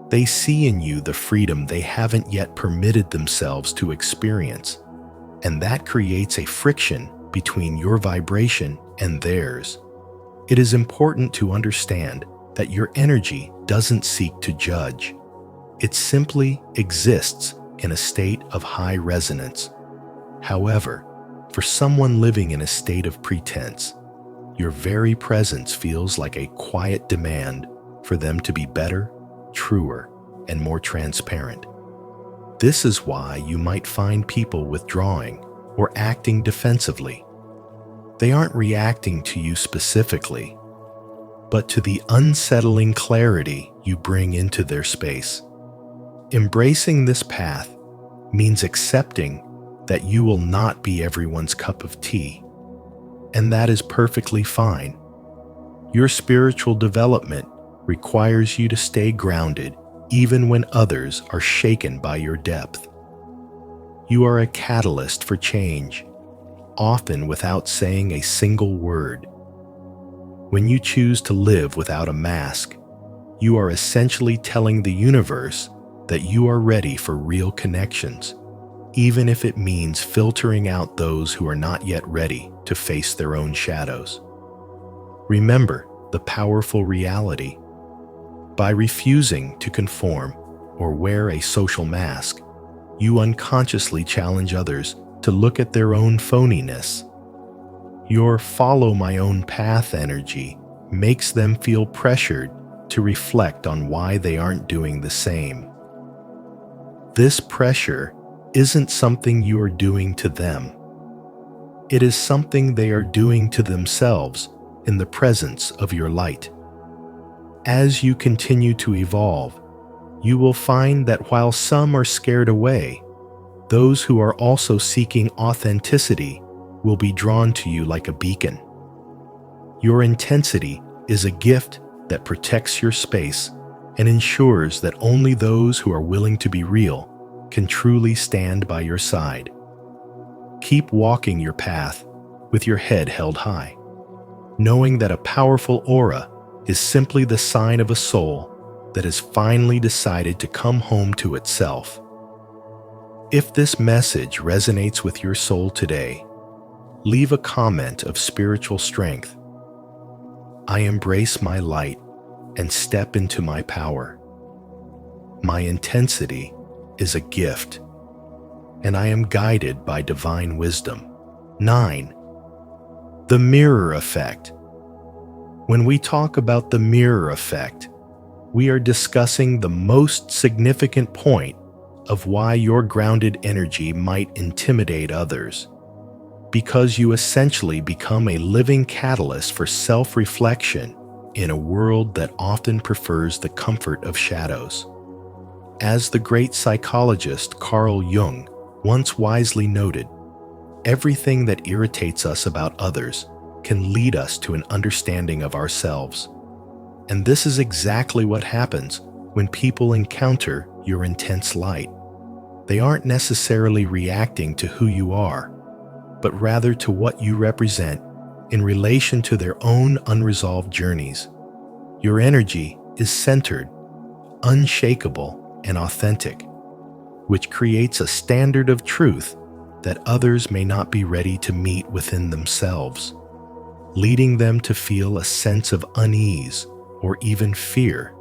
They see in you the freedom they haven't yet permitted themselves to experience, and that creates a friction between your vibration and theirs. It is important to understand that your energy doesn't seek to judge. It simply exists in a state of high resonance. However, for someone living in a state of pretense, your very presence feels like a quiet demand for them to be better, truer, and more transparent. This is why you might find people withdrawing or acting defensively. They aren't reacting to you specifically, but to the unsettling clarity you bring into their space. Embracing this path means accepting that you will not be everyone's cup of tea, and that is perfectly fine. Your spiritual development requires you to stay grounded even when others are shaken by your depth. You are a catalyst for change, often without saying a single word. When you choose to live without a mask, you are essentially telling the universe that you are ready for real connections, even if it means filtering out those who are not yet ready to face their own shadows. Remember the powerful reality. By refusing to conform or wear a social mask, you unconsciously challenge others to look at their own phoniness. Your follow my own path energy makes them feel pressured to reflect on why they aren't doing the same. This pressure isn't something you are doing to them. It is something they are doing to themselves in the presence of your light. As you continue to evolve, you will find that while some are scared away, those who are also seeking authenticity will be drawn to you like a beacon. Your intensity is a gift that protects your space and ensures that only those who are willing to be real can truly stand by your side. Keep walking your path with your head held high, knowing that a powerful aura is simply the sign of a soul that has finally decided to come home to itself. If this message resonates with your soul today, leave a comment of spiritual strength. I embrace my light and step into my power. My intensity is a gift, and I am guided by divine wisdom. 9. The mirror effect. When we talk about the mirror effect, we are discussing the most significant point of why your grounded energy might intimidate others, because you essentially become a living catalyst for self-reflection in a world that often prefers the comfort of shadows. As the great psychologist Carl Jung once wisely noted, everything that irritates us about others can lead us to an understanding of ourselves. And this is exactly what happens when people encounter your intense light. They aren't necessarily reacting to who you are, but rather to what you represent in relation to their own unresolved journeys. Your energy is centered, unshakable, and authentic, which creates a standard of truth that others may not be ready to meet within themselves, leading them to feel a sense of unease or even fear,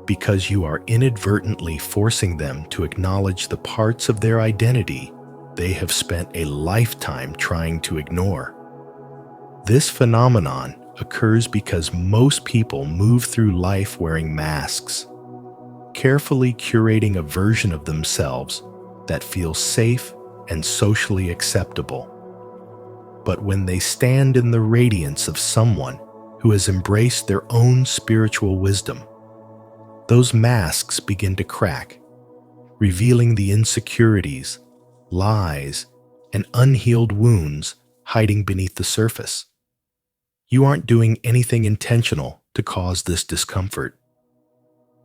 because you are inadvertently forcing them to acknowledge the parts of their identity they have spent a lifetime trying to ignore. This phenomenon occurs because most people move through life wearing masks, carefully curating a version of themselves that feels safe and socially acceptable. But when they stand in the radiance of someone who has embraced their own spiritual wisdom, those masks begin to crack, revealing the insecurities, lies, and unhealed wounds hiding beneath the surface. You aren't doing anything intentional to cause this discomfort.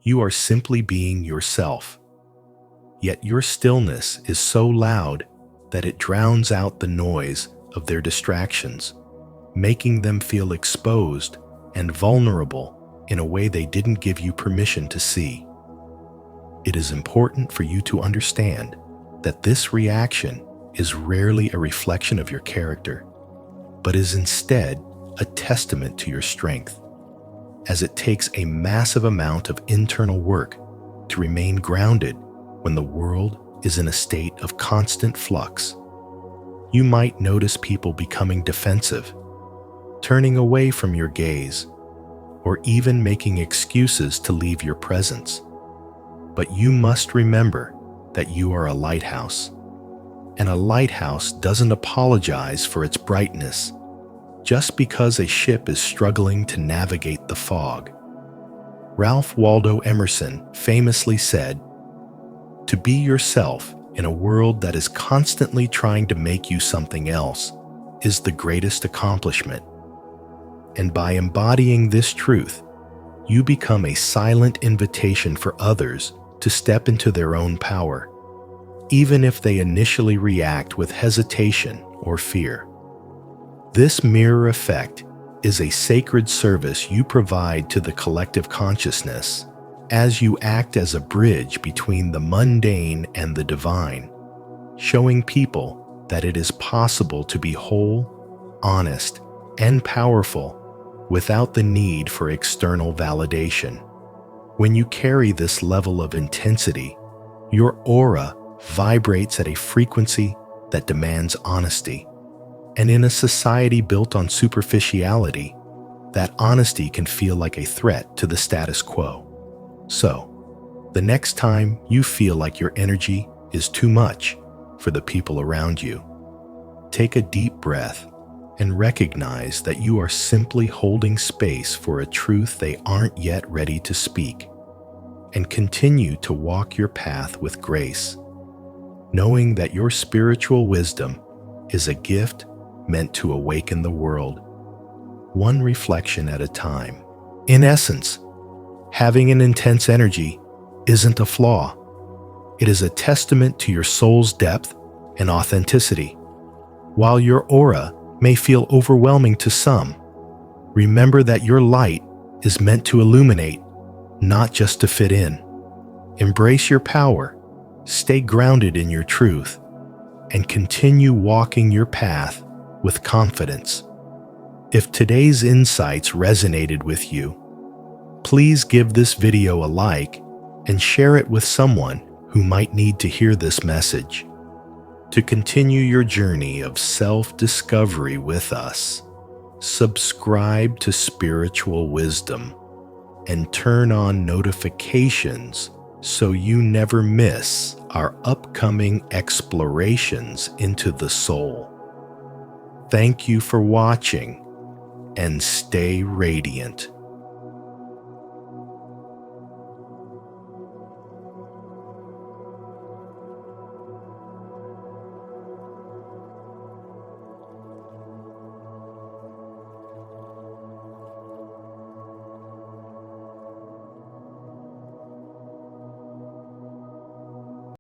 You are simply being yourself. Yet your stillness is so loud that it drowns out the noise of their distractions. making them feel exposed and vulnerable in a way they didn't give you permission to see. It is important for you to understand that this reaction is rarely a reflection of your character, but is instead a testament to your strength, as it takes a massive amount of internal work to remain grounded when the world is in a state of constant flux. You might notice people becoming defensive, turning away from your gaze, or even making excuses to leave your presence. But you must remember that you are a lighthouse, and a lighthouse doesn't apologize for its brightness just because a ship is struggling to navigate the fog. Ralph Waldo Emerson famously said, "To be yourself in a world that is constantly trying to make you something else is the greatest accomplishment." And by embodying this truth, you become a silent invitation for others to step into their own power, even if they initially react with hesitation or fear. This mirror effect is a sacred service you provide to the collective consciousness as you act as a bridge between the mundane and the divine, showing people that it is possible to be whole, honest, and powerful without the need for external validation. When you carry this level of intensity, your aura vibrates at a frequency that demands honesty. And in a society built on superficiality, that honesty can feel like a threat to the status quo. So, the next time you feel like your energy is too much for the people around you, take a deep breath and recognize that you are simply holding space for a truth they aren't yet ready to speak, and continue to walk your path with grace, knowing that your spiritual wisdom is a gift meant to awaken the world, one reflection at a time. In essence, having an intense energy isn't a flaw. It is a testament to your soul's depth and authenticity. While your aura may feel overwhelming to some, remember that your light is meant to illuminate, not just to fit in. Embrace your power, stay grounded in your truth, and continue walking your path with confidence. If today's insights resonated with you, please give this video a like and share it with someone who might need to hear this message. To continue your journey of self-discovery with us, subscribe to Spiritual Wisdom and turn on notifications so you never miss our upcoming explorations into the soul. Thank you for watching, and stay radiant.